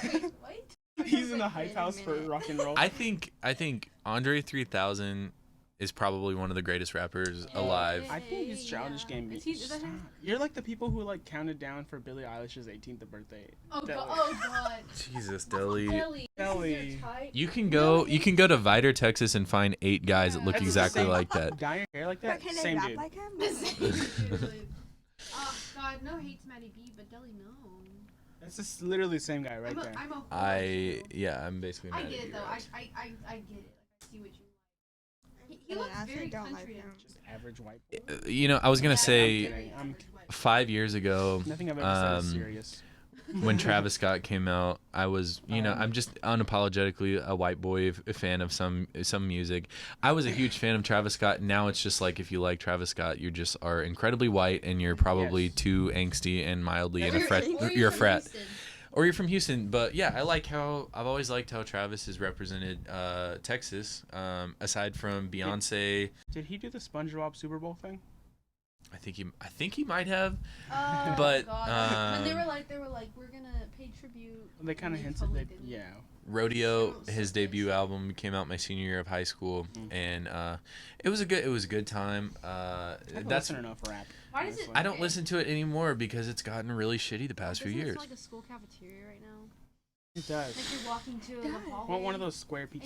Wait, what? He's in the hype house for rock and roll. I think Andre 3000 is probably one of the greatest rappers alive. I think he's childish game. Is that him? You're like the people who like counted down for Billie Eilish's 18th birthday. Oh Deli. god. Oh god. Jesus, Deli. Deli. Deli. You can go to Vidor, Texas and find 8 guys that look That's the exactly same- like that. Dye your hair like But that? can they Same rap dude. like him? Oh god, no hate to Maddie B, but Deli no. That's just literally the same guy right there. I'm a I'm basically I mad get at it you, though. Rex. I get it. Like, I see what you like. He I mean, looks I actually very don't like country. him. Just average white. You know, I was gonna I'm say kidding. 5 years ago, Nothing I've ever said is serious. when Travis Scott came out, I was, I'm just unapologetically a white boy fan of some music. I was a huge fan of Travis Scott. Now it's just like if you like Travis Scott, you just are incredibly white and you're probably Yes. too angsty and mildly in a Or fret. you're You're a from frat, Houston. or you're from Houston. But yeah, I've always liked how Travis has represented Texas. Aside from Beyonce, Did he do the SpongeBob Super Bowl thing? I think he might have. Oh, But, God. When they were um, like, we're gonna pay tribute. They kind of and hinted totally that, didn't. yeah. Rodeo, Oh, so his good. debut album came out my senior year of high school, Mhm. and it was a good time. I don't That's listen enough rap. Why does it? honestly. I don't listen to it anymore because it's gotten really shitty the past few Doesn't it years. smell like a school cafeteria right now? It does. Like you're walking to Does. the hallway. Want one of those square pizzas?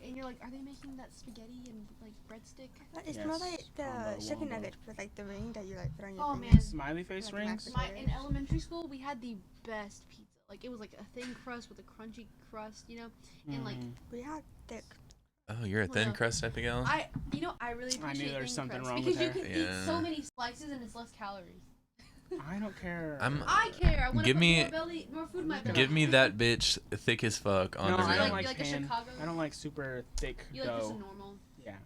And you're like, are they making that spaghetti and like breadstick? It Yes, smells like the combo, chicken wombo. nuggets with like the ring that you like put on your Oh, finger. man. Smiley face Like rings? mac- In elementary school, we had the best pizza. Like it was like a thin crust with a crunchy crust, and like Mhm. We had thick. Oh, you're a thin Well, crust type of gal? I really appreciate I knew there was thin something crust wrong because with you her. can eat Yeah. so many slices and it's less calories. I don't care. I care. I want to Give put me- more food in my belly. Give me that bitch thick as fuck on No, the I You don't rim. like like a pan. Chicago? I don't like super thick You like just a dough. normal. Yeah.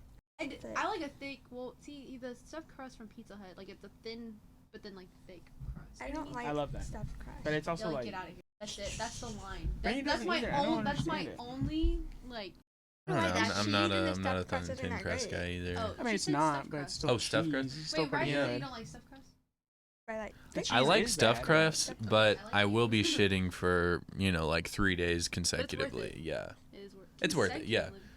I like a thick. Well, see the stuffed crust from Pizza Hut. Like it's a thin, but then like thick crust. I You know don't what like I love that. stuffed crust. But it's mean? also They're like, get out of here. That's it. That's the line. Brandy That's doesn't my either. I don't own. That's my understand it. only like. I don't know. like that I'm cheese not and the a stuffed crust isn't thin that crust great. guy either. Oh, I mean, she it's said not, stuffed but it's crust. still Oh, stuffed cheese. crust? It's still Wait, pretty Ryan, good. you don't like stuffed crust? I like The thick I cheese like is stuffed bad. crust, Stuffed but crust. I I like will it. be shitting for like 3 days worth consecutively. it. Yeah, It is worth. It's worth it, yeah. consecutively.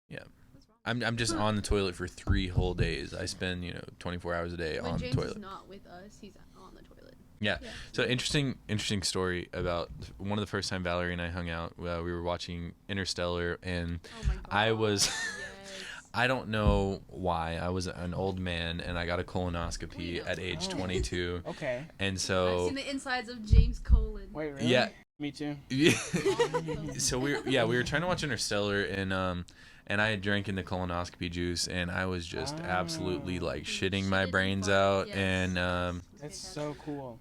Yeah. What's wrong? I'm just on the toilet for 3 whole days. I spend 24 hours a day When on the James toilet. is not with us, he's on the toilet. Yeah. So interesting story about one of the first time Valerie and I hung out. We were watching Interstellar, and Oh my god. I was- Yes. I don't know why I was an old man and I got a colonoscopy We know. at age Oh. 22, Okay. and I've so seen the insides of James Colon. Wait, really? Yeah. Me too. so we were trying to watch Interstellar, and I had drank in the colonoscopy juice, and I was just absolutely like shitting my Shitted brains fun. out, Yes. and That's so cool.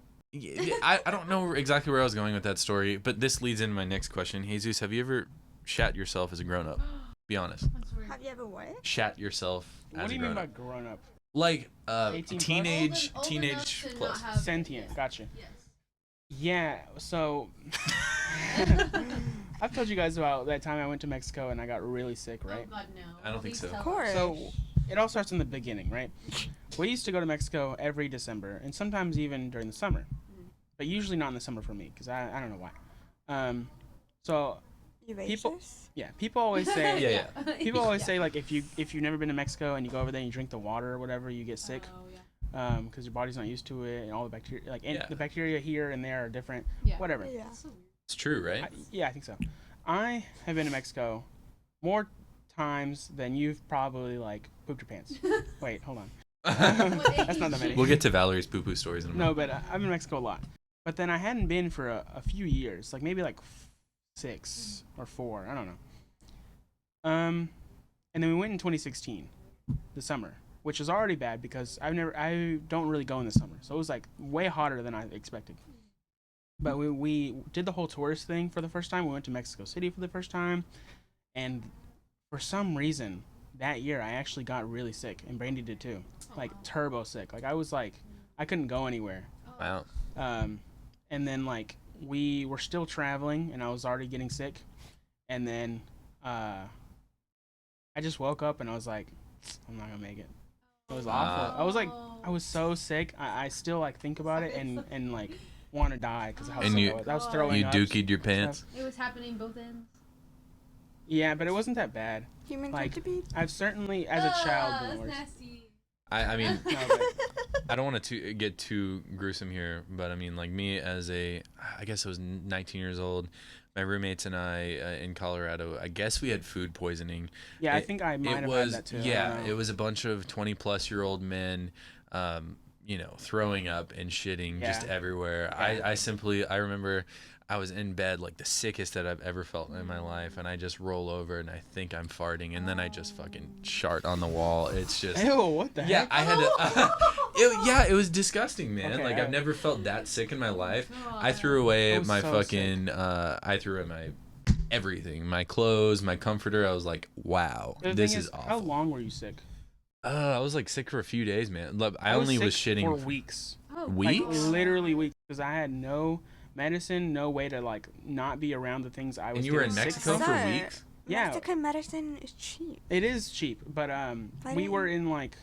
I don't know exactly where I was going with that story, but this leads into my next question. Jesus, have you ever shat yourself as a grown up? Be honest. What's weird? Have you ever what? Shat yourself What as do a you mean grown by up. grown up? Like 18 plus? teenage Old teenage enough to plus. not have- Sentient. yes. Gotcha. Yes. Yeah, so I've told you guys about that time I went to Mexico and I got really sick, right? Oh god, no. I don't think Please so. tell Of course. us. So it all starts in the beginning, right? We used to go to Mexico every December and sometimes even during the summer, but usually not in the summer for me because I don't know why. So You People- racist? Yeah, people always say. Yeah. People always Yeah. say like if you've never been to Mexico and you go over there and you drink the water or whatever, you get sick. Oh, yeah. Because your body's not used to it and all the bacteria Yeah. the bacteria here and there are different. Yeah. Whatever. Yeah. That's so weird. It's true, right? Yeah, I think so. I have been to Mexico more times than you've probably like pooped your pants. Wait, hold on. That's not that many. We'll get to Valerie's poo-poo stories in a No, moment. but I've been to Mexico a lot. But then I hadn't been for a few years, like maybe like 6 or 4. I don't know. And then we went in 2016, the summer, which was already bad because I don't really go in the summer, so it was like way hotter than I expected. But we did the whole tourist thing for the first time. We went to Mexico City for the first time, and for some reason that year I actually got really sick, and Brandy did too, like turbo sick. Like I couldn't go anywhere. Wow. And then like we were still traveling, and I was already getting sick, and then I just woke up and I was like, I'm not gonna make it. It was awful. I was so sick. I still like think about it and like want to die because of how And sick you- I was. I was throwing You up. dookied your pants. It was happening both ends. Yeah, but it wasn't that bad. Human Like- centipede? I've certainly, as a child, been worse. Nasty. I mean, No, but I don't want to get too gruesome here, but I mean, like me as I guess I was 19 years old. My roommates and I in Colorado, I guess we had food poisoning. yeah, I think I might have had that too. I Yeah, don't know. it was a bunch of 20-plus-year-old men, throwing up and shitting just Yeah. everywhere. Yeah. I remember I was in bed, like the sickest that I've ever felt in my life, and I just roll over and I think I'm farting, and then I just fucking shart on the wall. It's just... Ew, what the Yeah, heck? I had to. It was disgusting, man. Okay, Like I've never felt that sick in my life. I God. threw away I was my so fucking. I threw away my everything, my clothes, my comforter. I was like, wow, The this thing is How awful. long were you sick? I was like sick for a few days, man. Look, I only was sick shitting for weeks. Oh, Weeks? Like literally weeks, because I had no medicine, no way to like not be around the things I was. and you were in getting sick Mexico from. for Sir, weeks. Yeah. Mexican medicine is cheap. It is cheap, but we were in like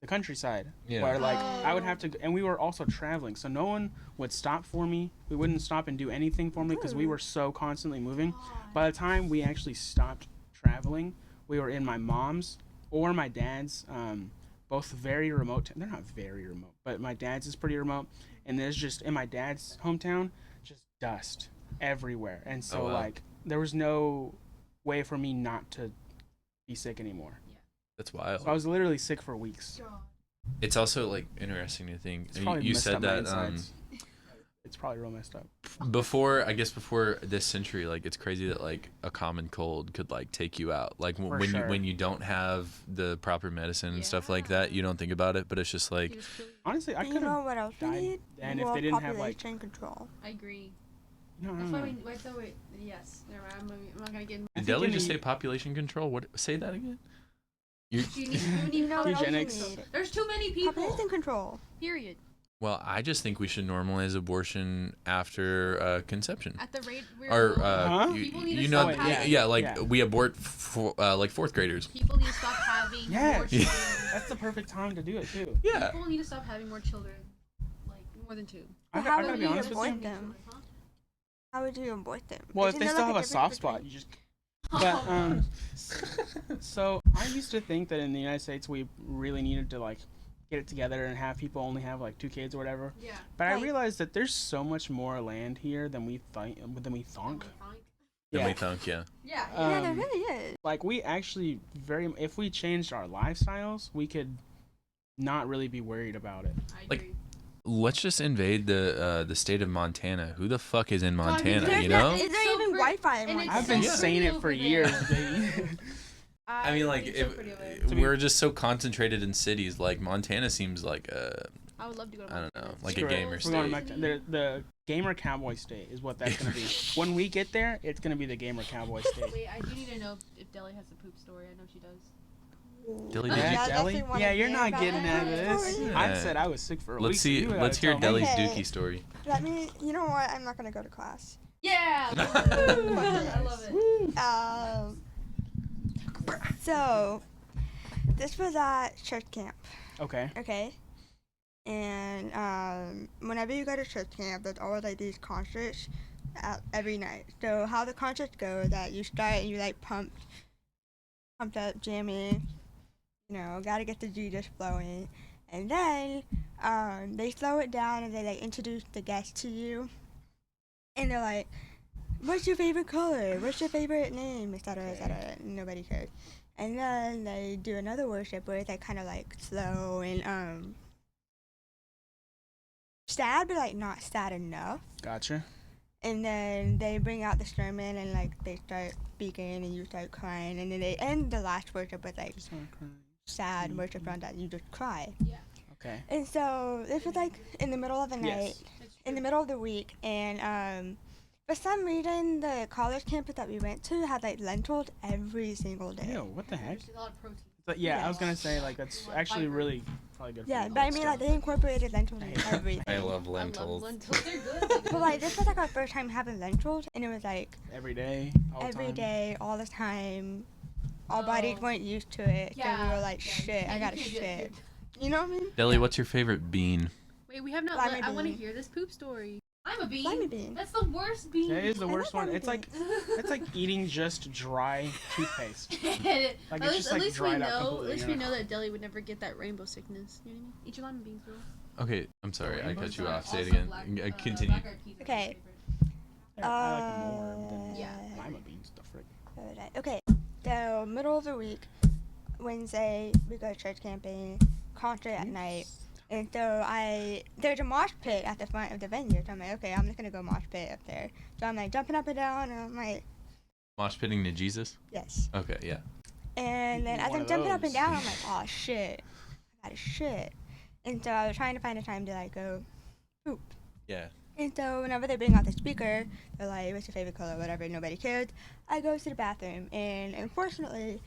the countryside Yeah. where like I would Oh. have to, and we were also traveling, so no one would stop for me. We wouldn't stop and do anything for me because we were so constantly moving. By the time we actually stopped traveling, we were in my mom's or my dad's, both very remote. They're not very remote, but my dad's is pretty remote, and there's just in my dad's hometown just dust everywhere, and so Oh, wow. like there was no way for me not to be sick anymore. That's wild. So I was literally sick for weeks. It's also like interesting to think. It's probably You messed said up my that insides. It's probably real messed up. before this century, like it's crazy that like a common cold could like take you out. Like For when sure. you don't have the proper medicine and stuff like Yeah. that, you don't think about it. But it's just like Honestly, I You could know have. what else we died need? then if More they didn't have, like- population control. I agree. No, I That's don't why know. we. Wait, so wait. Yes. Never mind. I'm not gonna get. I did think Deli in just the- say population control? What? Say that again. You need You know what else we Eugenics. need? There's too many people. Population control. Period. Well, I just think we should normalize abortion after conception. At the rate we're Or going, Huh? People need to you know, stop having- yeah, like Yeah. we abort for like fourth graders. people need to stop having Yes. more children. That's the perfect time to do it too. Yeah. People need to stop having more children. Like more than 2. I, Well, got- how I gotta would be you honest with avoid you. them? Huh? How would you abort them? Well, if Isn't they there, still like, have a soft difference spot, you just. But so I used to think that in the United States we really needed to like get it together and have people only have like 2 kids or whatever. Yeah. But I Like- realized that there's so much more land here than we think. Than we thunk. Then Yeah. we thunk, yeah. Yeah. Yeah, there Um, really is. Like we actually if we changed our lifestyles, we could not really be worried about it. I like- agree. Let's just invade the state of Montana. Who the fuck is in Montana? There's You no- know? Is there So even pretty. Wi-Fi in And my it's I've been so saying pretty it for over years, there. baby. I mean, like, think it's so if pretty over there. To me- we're just so concentrated in cities. Like Montana seems like I would love to go to I don't know, Montana. like Screw a it. gamer We're state. going back to the gamer cowboy state is what that's gonna be. When we get there, it's gonna be the gamer cowboy state. Wait, I do need to know if Deli has a poop story. I know she does. Dilly, Yeah, did you- I Yeah, Deli? definitely wanna Yeah, you're hear not about getting that out of this. story. Yeah. I said I was sick for a week. Let's see. You gotta Let's hear tell me. Deli's Okay. Dookie story. Let me. You know what? I'm not gonna go to class. Yeah. I love it. I love it. So, this was at church camp. Okay. Okay. And whenever you go to church camp, there's always like these concerts, out every night. So how the concerts go, that you start and you like pumped up, jammy, gotta get the G just flowing, and then they slow it down and they like introduce the guest to you, and they're like, "What's your favorite color? What's your favorite name?" etc. etc. Nobody cares. And then they do another worship where it's like kind of like slow and sad, but like not sad enough. Gotcha. And then they bring out the sermon and like they start speaking and you start crying, and then they end the last worship with like Just wanna cry. sad worship around that you just cry. Okay. And so this was like in the middle of the night, in the middle of the week, and for some reason the college campus that we went to had like lentils every single day. Ew, what the heck? There's a lot of protein. But yeah, I was gonna say like that's actually really probably good. Yeah, for but I mean like they incorporated lentils in everything. I love I lentils. love lentils. They're good. But like this was like our first time having lentils, and it was like every day, all the every time. day, all the time. Our Oh. bodies weren't used to it, so we were like, yeah, shit, I you gotta can't do it. shit. You know what I mean? Deli, what's your favorite bean? Wait, we have not. Lima I want to bean. hear this poop story. I'm a bean. Lima bean. That's the worst bean. That is the I worst like one. lima It's like it's like eating just dry toothpaste. Like, at it's least, just, at like, least we dried out know. At completely, least you we know? know that Deli would never get that rainbow sickness. You know what I mean? Eat your lima beans, girl. Okay, I'm sorry, I Rainbow cut you sauce. off. Say it Also again. black- Continue. black eyed peas are my Okay. favorite. I like them more than Yeah. lima beans. The frick. Okay, so middle of the week, Wednesday, we go church camping, concert at night. And so there's a mosh pit at the front of the venue. So I'm like, okay, I'm just gonna go mosh pit up there. So I'm like jumping up and down, and I'm like, Mosh pitting to Jesus? yes. Okay, yeah. And then as One I'm of jumping up and those. down, I'm like, oh shit, I gotta shit. And so I was trying to find a time to like go poop. Yeah. And so whenever they bring out the speaker, they're like, what's your favorite color, whatever, nobody cares. I go to the bathroom, and unfortunately,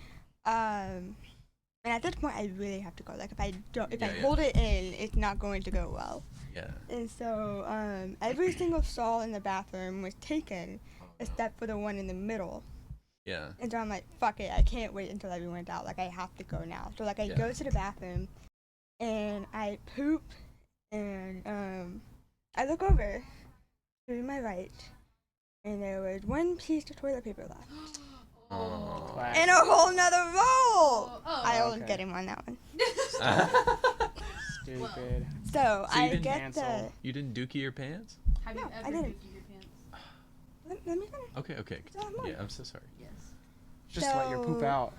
and at this point, I really have to go. Like, if I Yeah. hold it in, it's not going to go well. Yeah. And so, every single stall in the bathroom was taken, except for the one in the middle. Yeah. And so I'm like, fuck it, I can't wait until everyone's out. Like, I have to go now. So, like, I Yeah. go to the bathroom, and I poop, and, I look over to my right, and there was one piece of toilet paper left. Oh. Classic. And a whole nother roll! Oh. I will Okay. get him on that one. Stupid. So, So you I didn't get cancel. You didn't dookie your pants? Have you No, I ever didn't. pooped in your pants? Let me finish. Okay. Yeah, I'm so sorry. Yes. Just let your poop So- out.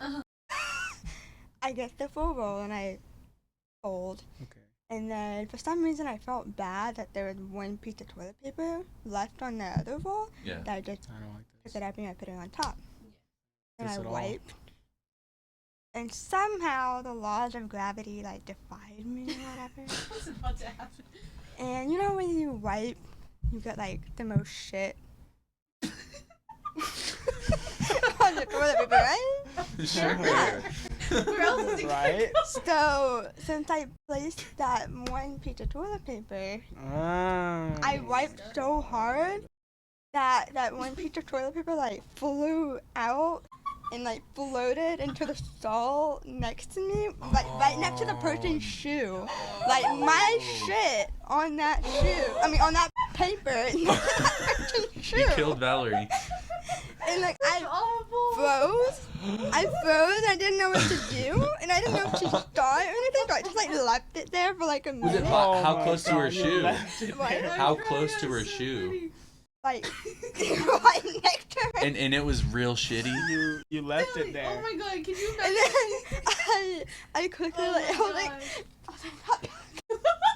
I get the full roll and I fold. Okay. And then for some reason I felt bad that there was one piece of toilet paper left on the other roll. Yeah. That I just I don't like picked this. it up and I put it on top. And This I at all. wiped. And somehow the laws of gravity like defied me or whatever. What's about to happen? And you know when you wipe, you get like the most shit on the toilet paper, right? Sure. Where else is it? Right? So since I placed that one piece of toilet paper, I wiped so hard that that one piece of toilet paper like flew out and like floated into the stall next to me, like right next to the person's shoe. Like my shit on that shoe. I mean on that paper. in that person's shoe. You killed Valerie. And like I Awful. froze. I froze. I didn't know what to do, and I didn't know if to start or anything. So I just like left it there for like a Was it minute. How my close to her God, you shoe? left it What? there. How close to her shoe? Like right next to her. And it was real shitty. You left it Oh there. my god, can you And imagine? then I quickly Oh like my I was like,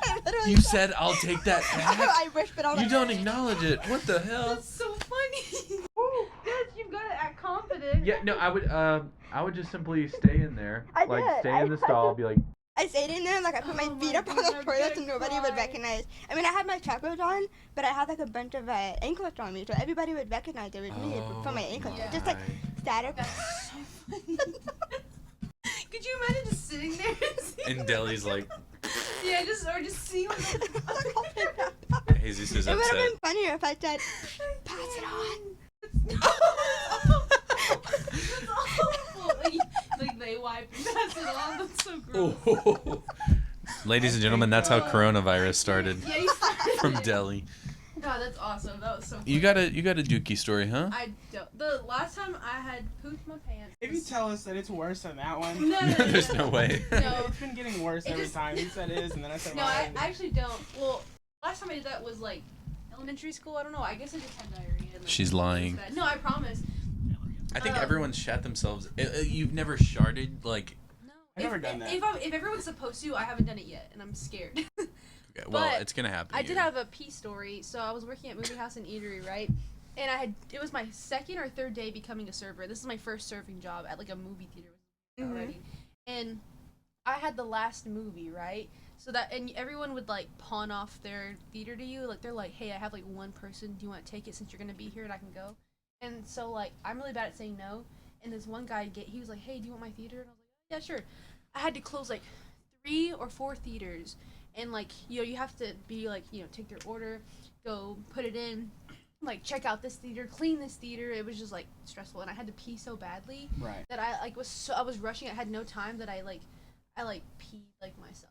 I literally You said I'll take that back. I wish, but I was You like, don't acknowledge it. What the hell? That's so funny. Yes, you've got to act confident. Yeah, no, I would just simply stay in there. I like did. stay in the stall, be like, I stayed in there, like I put my Oh feet my up on God, the I'm toilet gonna so nobody would cry. recognize. I mean, I had my chacos on, but I had like a bunch of anklets on me, so everybody would recognize it was me from my anklets. Yeah. Just like static. That's so funny. Could you imagine just sitting there and seeing and Deli's like, yeah, just seeing like Jesus is It would have upset. been funnier if I said, pass it on. That's awful. Like they wipe and pass it on. That's so gross. Oh. Ladies and gentlemen, that's how coronavirus started Yeah, you started from it. Delhi. God, God, that's awesome. That was so funny. You got a Dookie story, huh? I don't. The last time I had pooped my pants. If you tell us that it's worse than that one. No. There's no way. No. It's been getting worse every time. You said is, and then I said No, I mine. actually don't. Well, last time I did that was like elementary school. I don't know. I guess I just had diarrhea. And, like, She's it was lying. bad. No, I promise. I think everyone's shat themselves. You've never sharted like. No. I've never done that. If everyone's supposed to, I haven't done it yet, and I'm scared. Okay, well, But it's gonna happen. I did here. have a pee story. So I was working at Movie House and Eatery, right? And it was my second or third day becoming a server. This is my first serving job at like a movie theater already. And I had the last movie, right? So and everyone would like pawn off their theater to you. Like they're like, hey, I have like one person. Do you want to take it since you're gonna be here and I can go? And so like I'm really bad at saying no. And this one guy he was like, hey, do you want my theater? And I was like, yeah, sure. I had to close like 3 or 4 theaters. And, like, you have to be, like, take their order, go put it in, like, check out this theater, clean this theater. It was just, like, stressful. And I had to pee so badly that I, like, I was rushing. I had no time that I peed, like, myself.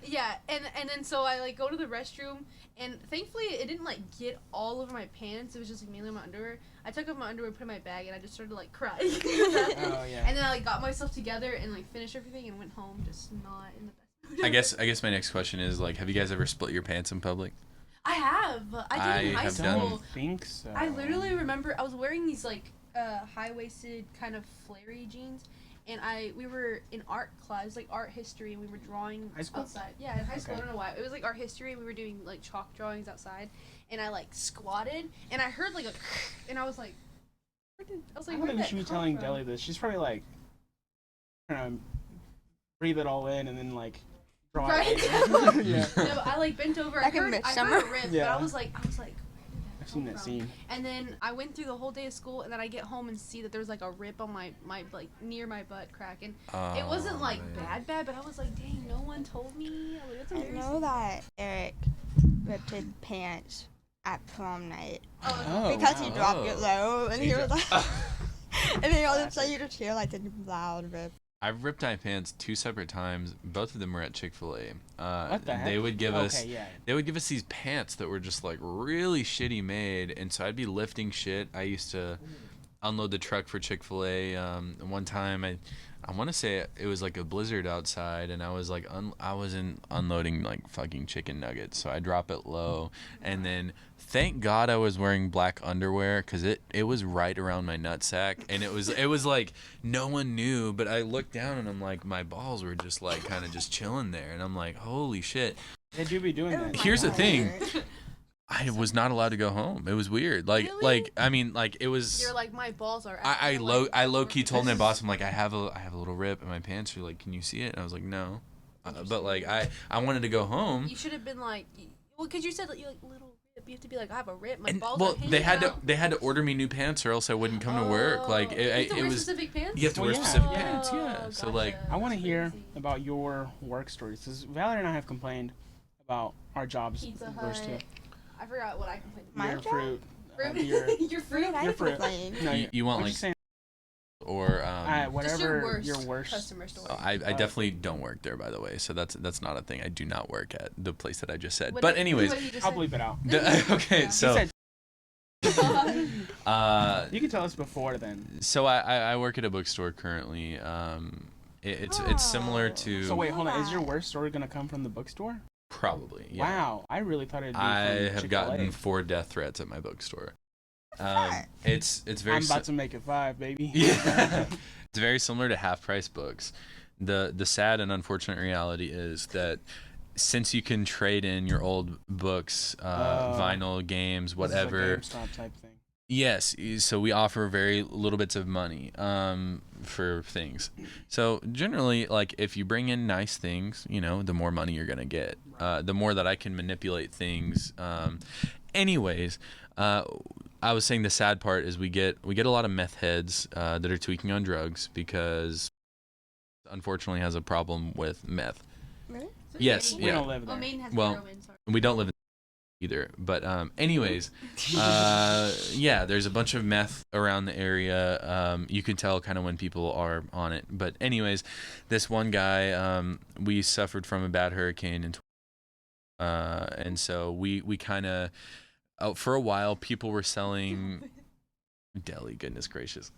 Yeah, and then so I, like, go to the restroom. And thankfully, it didn't, like, get all over my pants. It was just, like, mainly my underwear. I took off my underwear, put it in my bag, and I just started, like, crying. Oh, yeah. And then I, like, got myself together and, like, finished everything and went home just not in the best. I guess my next question is like, have you guys ever split your pants in public? I have. I did in high have school. done- I don't think so. I literally remember I was wearing these like high-waisted kind of flary jeans, and we were in art class, like art history, and we were drawing High school? outside. Yeah, in high school. Okay. I don't know why. It was like art history, and we were doing like chalk drawings outside, and I like squatted, and I heard like a, and I was like, I where don't did think that she be come telling from? Deli this. She's probably like trying to breathe it all in and then like draw Right? it later. Yeah. No, I like bent over. Like I a heard midsummer? a rip, Yeah. but I was like. I've seen that scene. And then I went through the whole day of school, and then I get home and see that there was like a rip on my like near my butt crack, and it wasn't like bad, but I was like, dang, no one told me. I was like, that's I embarrassing. know that Eric ripped his pants at prom night Oh, because wow. he dropped it low, and he He was like, and then all of a sudden you just hear like the loud rip. I've ripped my pants 2 separate times. Both of them were at Chick-fil-A. What the heck? They would give us Okay, yeah. they would give us these pants that were just like really shitty made, and so I'd be lifting shit. I used to unload the truck for Chick-fil-A. One time I want to say it was like a blizzard outside, and I was like I wasn't unloading like fucking chicken nuggets, so I drop it low, and then thank God I was wearing black underwear because it was right around my nutsack, and it was like no one knew, but I looked down and I'm like my balls were just like kind of just chilling there, and I'm like holy shit. Did you be doing that? Here's the thing. Eric. I was not allowed to go home. It was weird. Like Really? I mean like it was. You're like, my balls are. I out. low key told my boss, I'm like, I have a little rip in my pants. You're like, can you see it? And I was like, no. But like I wanted to go home. You should have been like, well, because you said that you like little rip. You have to be like, I have a rip. My And balls well, are hanging they had to out. order me new pants or else I wouldn't come to work. Like Oh. You have to it wear was. specific pants. You have to Well, wear yeah. specific Yeah. pants. Yeah. So like. Gotcha. I want to That's hear crazy. about your work stories. Because Valerie and I have complained about our jobs. Pizza Yours Hut. too. I forgot what I complained My Your job? fruit. about. Your Your fruit. I your fruit. complain. No, You want I'm like just saying, or Just whatever your worst. customer story. I definitely don't work there, by the way. So that's not a thing. I do not work at the place that I just said. What But did- anyways, what did you just I'll say? bleep it out. okay. Yeah. You So said uh, you can tell us before then. so I work at a bookstore currently. It's similar Oh. to So wait, hold on. Is your Right. worst story gonna come from the bookstore? probably. Yeah. Wow, I really thought it'd be I from have Chick-fil-A. gotten 4 death threats at my bookstore. Fuck. It's very I'm about to make it 5, baby. yeah. It's very similar to half price books. The sad and unfortunate reality is that since you can trade in your old books, vinyl, games, whatever. This is a GameStop type thing. Yes, so we offer very little bits of money for things. So generally, like if you bring in nice things, the more money you're gonna get. The more that I can manipulate things. Anyways, I was saying the sad part is we get a lot of meth heads that are tweaking on drugs because unfortunately has a problem with meth. Really? Yes, We yeah. don't live Oh, there. Maine has Well, heroin. Sorry. We don't live in either, but anyways, yeah, there's a bunch of meth around the area. You can tell kind of when people are on it, but anyways, this one guy, we suffered from a bad hurricane in And so we kind of for a while people were selling deli. Goodness gracious,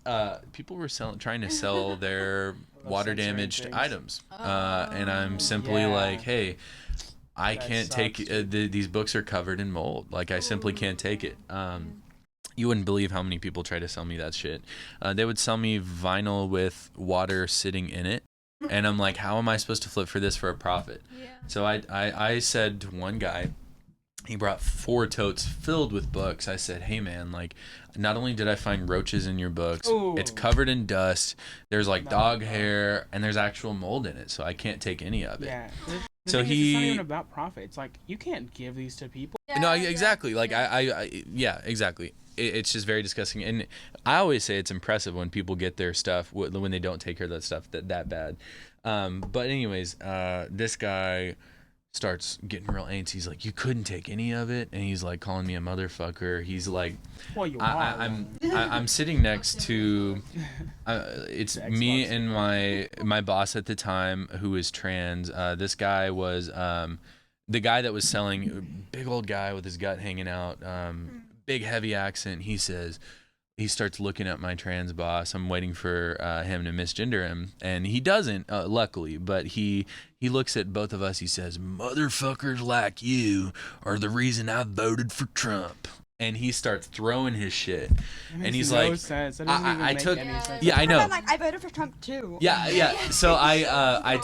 people were trying to sell their water censoring damaged things. items, and I'm simply Yeah. like, hey. I That can't take sucks. these books are covered in mold. Like I simply can't take it. You wouldn't believe how many people try to sell me that shit. They would sell me vinyl with water sitting in it, and I'm like, how am I supposed to flip for this for a profit? Yeah. So I said to one guy, he brought 4 totes filled with books. I said, hey man, like, not only did I find roaches in your books, Ooh. it's covered in dust. There's like No, dog no. hair, and there's actual mold in it, so I can't take any of it. Yeah. The So thing is, it's not he- even about profit. It's like you can't give these to people. No, Yeah, exactly. Like yeah. I yeah, exactly. It's just very disgusting, and I always say it's impressive when people get their stuff when they don't take care of that stuff that bad. But anyways, this guy starts getting real antsy. He's like, "You couldn't take any of it," and he's like calling me a motherfucker. He's like, Well, you are. I'm sitting next to it's The me Xbox. and my boss at the time who is trans. This guy was the guy that was selling, big old guy with his gut hanging out, big heavy accent. He starts looking at my trans boss. I'm waiting for him to misgender him, and he doesn't, luckily. But he looks at both of us. He says, "Motherfuckers like you are the reason I voted for Trump." And he starts throwing his shit, and he's no like, sense. That doesn't I even make took- any sense. Yeah, I know. I'm like, I voted for Trump too. Yeah. So I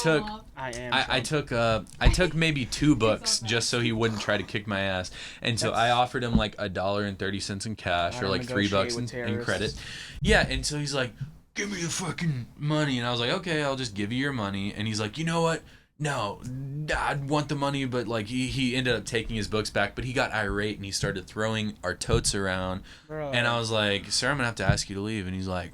took. I took maybe 2 books just so he wouldn't try to kick my ass, and so I offered him like $1.30 in cash I or don't like $3 negotiate in with credit. terrorists. Yeah, and so he's like, "Give me the fucking money," and I was like, "Okay, I'll just give you your money." And he's like, "You know what? No, I'd want the money," but like he ended up taking his books back, but he got irate and he started throwing our totes around. Bro. And I was like, "Sir, I'm gonna have to ask you to leave." And he's like,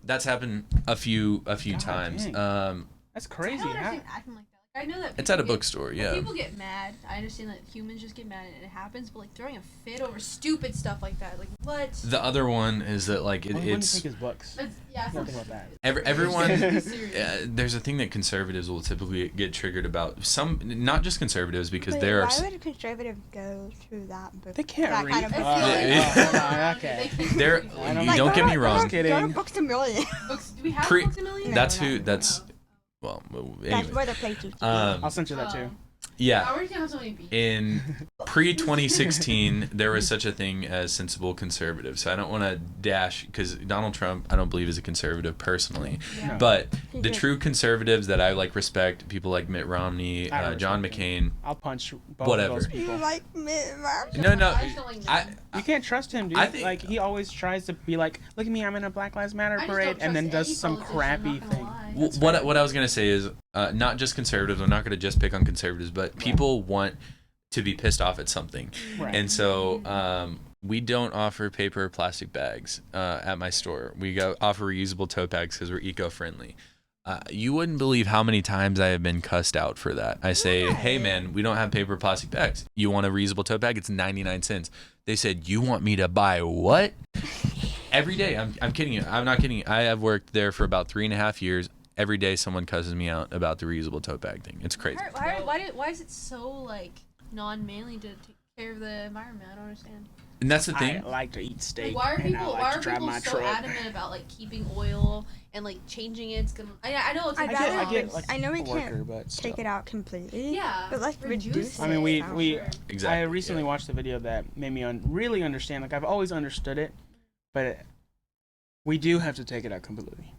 "That's happened a few God times." dang. That's crazy. I don't How- understand acting like that. Like, I know that It's at a people get- bookstore, yeah. People get mad. I understand that humans just get mad and it happens, but like throwing a fit over stupid stuff like that, like what? The other one is that like Well, he wouldn't it's take his books. Yeah, Don't think about that. everyone. Serious. There's a thing that conservatives will typically get triggered about. Some, not just conservatives, because But there are. why would a conservative go to that book? They can't that read. kind of I book? feel like- Yeah. Hold on, okay. They can't There, read. I don't you know. don't get me Go wrong. Kidding. to Books a Million. Books, do we have Pre- Books a Million? That's No, who. no. That's well. That's Anyway, where the play teacher. I'll censor that too. yeah. How are you gonna have so many beats? In pre 2016, there was such a thing as sensible conservatives. So I don't want to dash because Donald Trump, I don't believe is a conservative personally, Yeah. but He's the a- true conservatives that I like respect, people like Mitt Romney, I don't John respect McCain. I'll punch both Whatever. of those You people. like Mitt Romney? No, I just don't like I, men. You can't trust him, dude. I think- like he always tries to be like, "Look at me, I'm in a Black Lives Matter I just parade," don't and then trust does any some politician, crappy I'm not gonna thing. lie. That's what fair. what I was gonna say is not just conservatives. I'm not gonna just pick on conservatives, but people want to be pissed off at something, Right. and so we don't offer paper or plastic bags at my store. We offer reusable tote bags because we're eco-friendly. You wouldn't believe how many times I have been cussed out for that. I say, Why? "Hey man, we don't have paper or plastic bags. You want a reusable tote bag? It's 99 cents." They said, "You want me to buy what?" Every day. I'm kidding you. I'm not kidding you. I have worked there for about 3.5 years. Every day someone cusses me out about the reusable tote bag thing. It's crazy. Why is it so like non-manly to take care of the environment? I don't understand. And that's the thing. I like to eat steak, Like, why are and I people like why to are drive people my so truck. adamant about like keeping oil and like changing it? It's gonna. I know it's I like get- I jobs. get like I know we a worker, can't but still. Take it out completely. Yeah, But let's reduce it. I mean, we Sure. Exactly. I recently watched a video that made me really understand. Like I've always understood it, but we do have to take it out completely.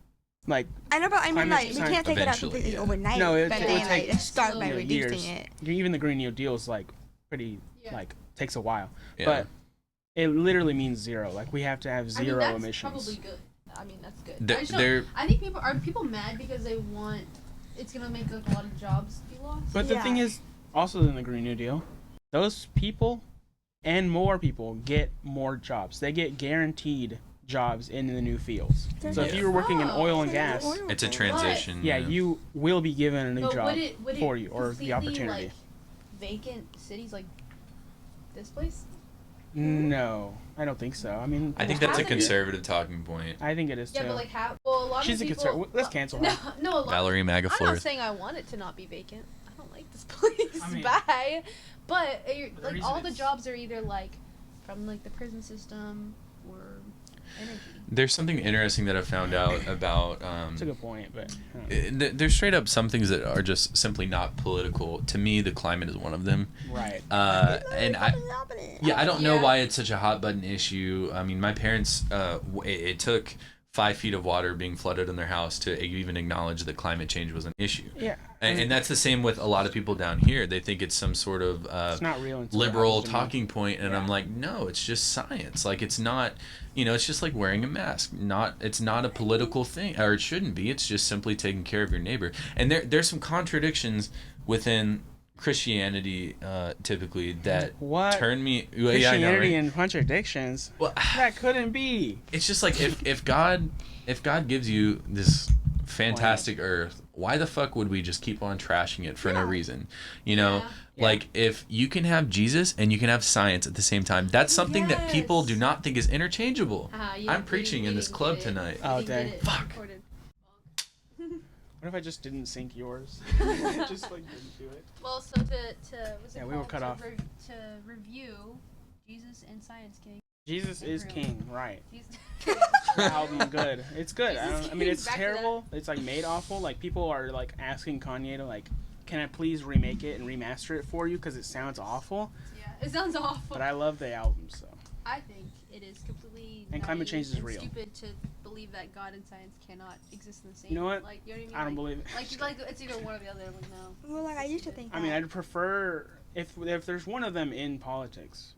Like I know, but I mean, Climate like, we change- can't take it out Eventually, completely yeah. overnight. No, it- but it then, would take like, start by you know, reducing years. it. Even the Green New Deal is like pretty Yeah. like takes a while, Yeah. but it literally means zero. Like we have to have I zero mean, that's emissions. probably good. I mean, that's good. They're- I, just don't- they're- I think people mad because they want it's gonna make like, a lot of jobs be lost. But the Yeah. thing is, also in the Green New Deal, those people and more people get more jobs. They get guaranteed jobs in the new fields. So if Yeah. you were working in oil and Oh, gas, oil It's a thing. transition. yeah, you will be given a new But job would it for you or the completely, opportunity. Like, vacant cities like this place? No, I don't think so. I mean, I think that's a Happening. conservative talking point. I think it is Yeah, too. but like well, a lot She's a of people. conservative. Let's cancel No, her. no, a lot. Valerie I'm not Magaflores. saying I want it to not be vacant. I don't like this place I mean- by. But The like reason all the it's- jobs are either like from like the prison system or energy. There's something interesting that I found out about. That's a good point, but There's straight up some things that are just simply not political. To me, the climate is one of them. right. And I don't know Yeah. why it's such a hot button issue. I mean, my parents, it took 5 feet of water being flooded in their house to even acknowledge that climate change was an issue. Yeah. And that's the same with a lot of people down here. They think it's some sort of It's not real until it liberal happens to me. talking point, and I'm like, no, it's just science. Like, it's not, it's just like wearing a mask. It's not a political thing, or it shouldn't be. It's just simply taking care of your neighbor. And there's some contradictions within Christianity, typically, that What? turn me. Yeah, I know, Christianity right? and contradictions. Well, That couldn't be. it's just like if God gives you this fantastic earth, why the fuck would we just keep on trashing it for no reason? Yeah. Like, if you can have Jesus and you can have science at the same time, that's something that people Yes. do not think is interchangeable. You I'm didn't- preaching you in this didn't club get it. tonight. You Oh, didn't get dang. it Fuck. recorded. What if I just didn't sync yours? Just like didn't do it. Well, so to what's it Yeah, we were called? cut to off. To review Jesus and Science King. Jesus is Real. king, right? Jesus. The album good. It's good. Jesus I mean, King, it's back to that. terrible. It's like made awful. Like people are like asking Kanye to like, can I please remake it and remaster it for you because it sounds awful. Yeah, it sounds awful. But I love the album, so I think it is completely And climate naive change is and real. stupid to believe that God and science cannot exist in the same. You know what? Like, you know what I mean? I don't Like- believe it. Like it's either one or the other. Like no. Well, like I used to think. I mean, that. I'd prefer if there's one of them in politics.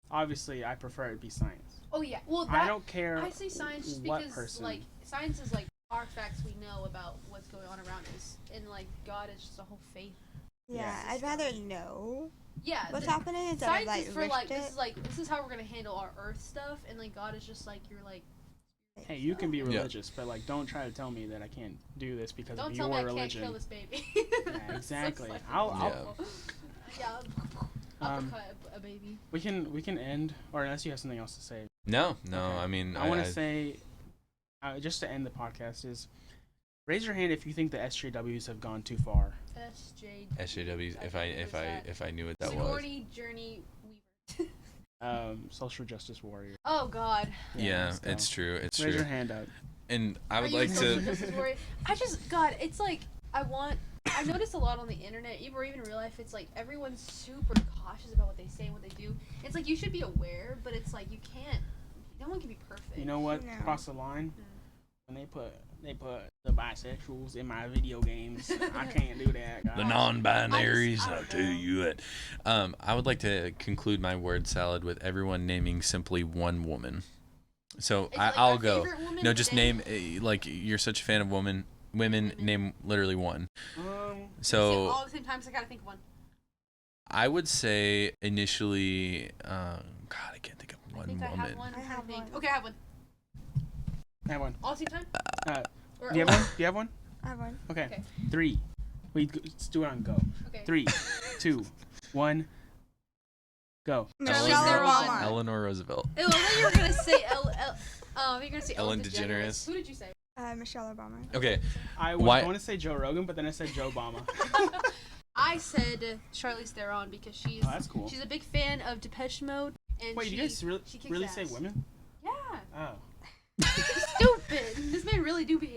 Obviously, I prefer it be science. Oh yeah. Well, I don't care. I say science just what because person. like science is like our facts we know about what's going on around us, and like God is just a whole faith. Yeah, I'd rather know Yeah. what's the- happening instead Science of like is for like risk this is how we're gonna handle our Earth stuff, and like God is just like you're like Hey, you can be Yeah. religious, but like, don't try to tell me that I can't do this because don't of tell your me I religion. can't kill this baby. Yeah, exactly. So it's I'll yeah. Um, Uppercut a baby. we can end, or unless you have something else to say. No, Okay. I mean, I want to say, just to end the podcast is, raise your hand if you think the SJWs have gone too far. SJ. SJWs. If I knew what that was. Sigourney Journey Weaver. Social justice warrior. Oh God. Yeah, so it's true. It's raise true. your hand up. And I would Are you like a social to. justice warrior? God, it's like I noticed a lot on the internet, or even in real life. It's like everyone's super cautious about what they say and what they do. It's like you should be aware, but it's like you can't. No one can be perfect. You know what? No. Cross the line. When they put the bisexuals in my video games, I can't do that. Guys. The non-binaries, I I'll don't tell know. you what. I would like to conclude my word salad with everyone naming simply one woman. So It's like I'll our go. favorite woman No, just today. name like you're such a fan of women. Name literally one. Say So all at the same time, so I gotta think of one. I would say initially. God, I can't think of I one think I woman. have one. I'm I trying to have think. one. Okay, I have one. I have one. All at the same time. Or, Do you have one? Do you have one? I have one. Okay. Okay. 3. Let's do it on go. Okay. 3, 2, 1, go. Michelle Eleanor Obama. Eleanor Roosevelt. Ew, I thought you were gonna say you're gonna say Ellen Ellen DeGeneres. DeGeneres. Who did you say? Michelle Obama. Okay. I was Why- going to say Joe Rogan, but then I said Joe Obama. I said Charlize Theron because she's Oh, that's cool. she's a big fan of Depeche Mode, and Wait, she, you guys she kicks really say ass. women? Yeah. Oh. Stupid. This man really do be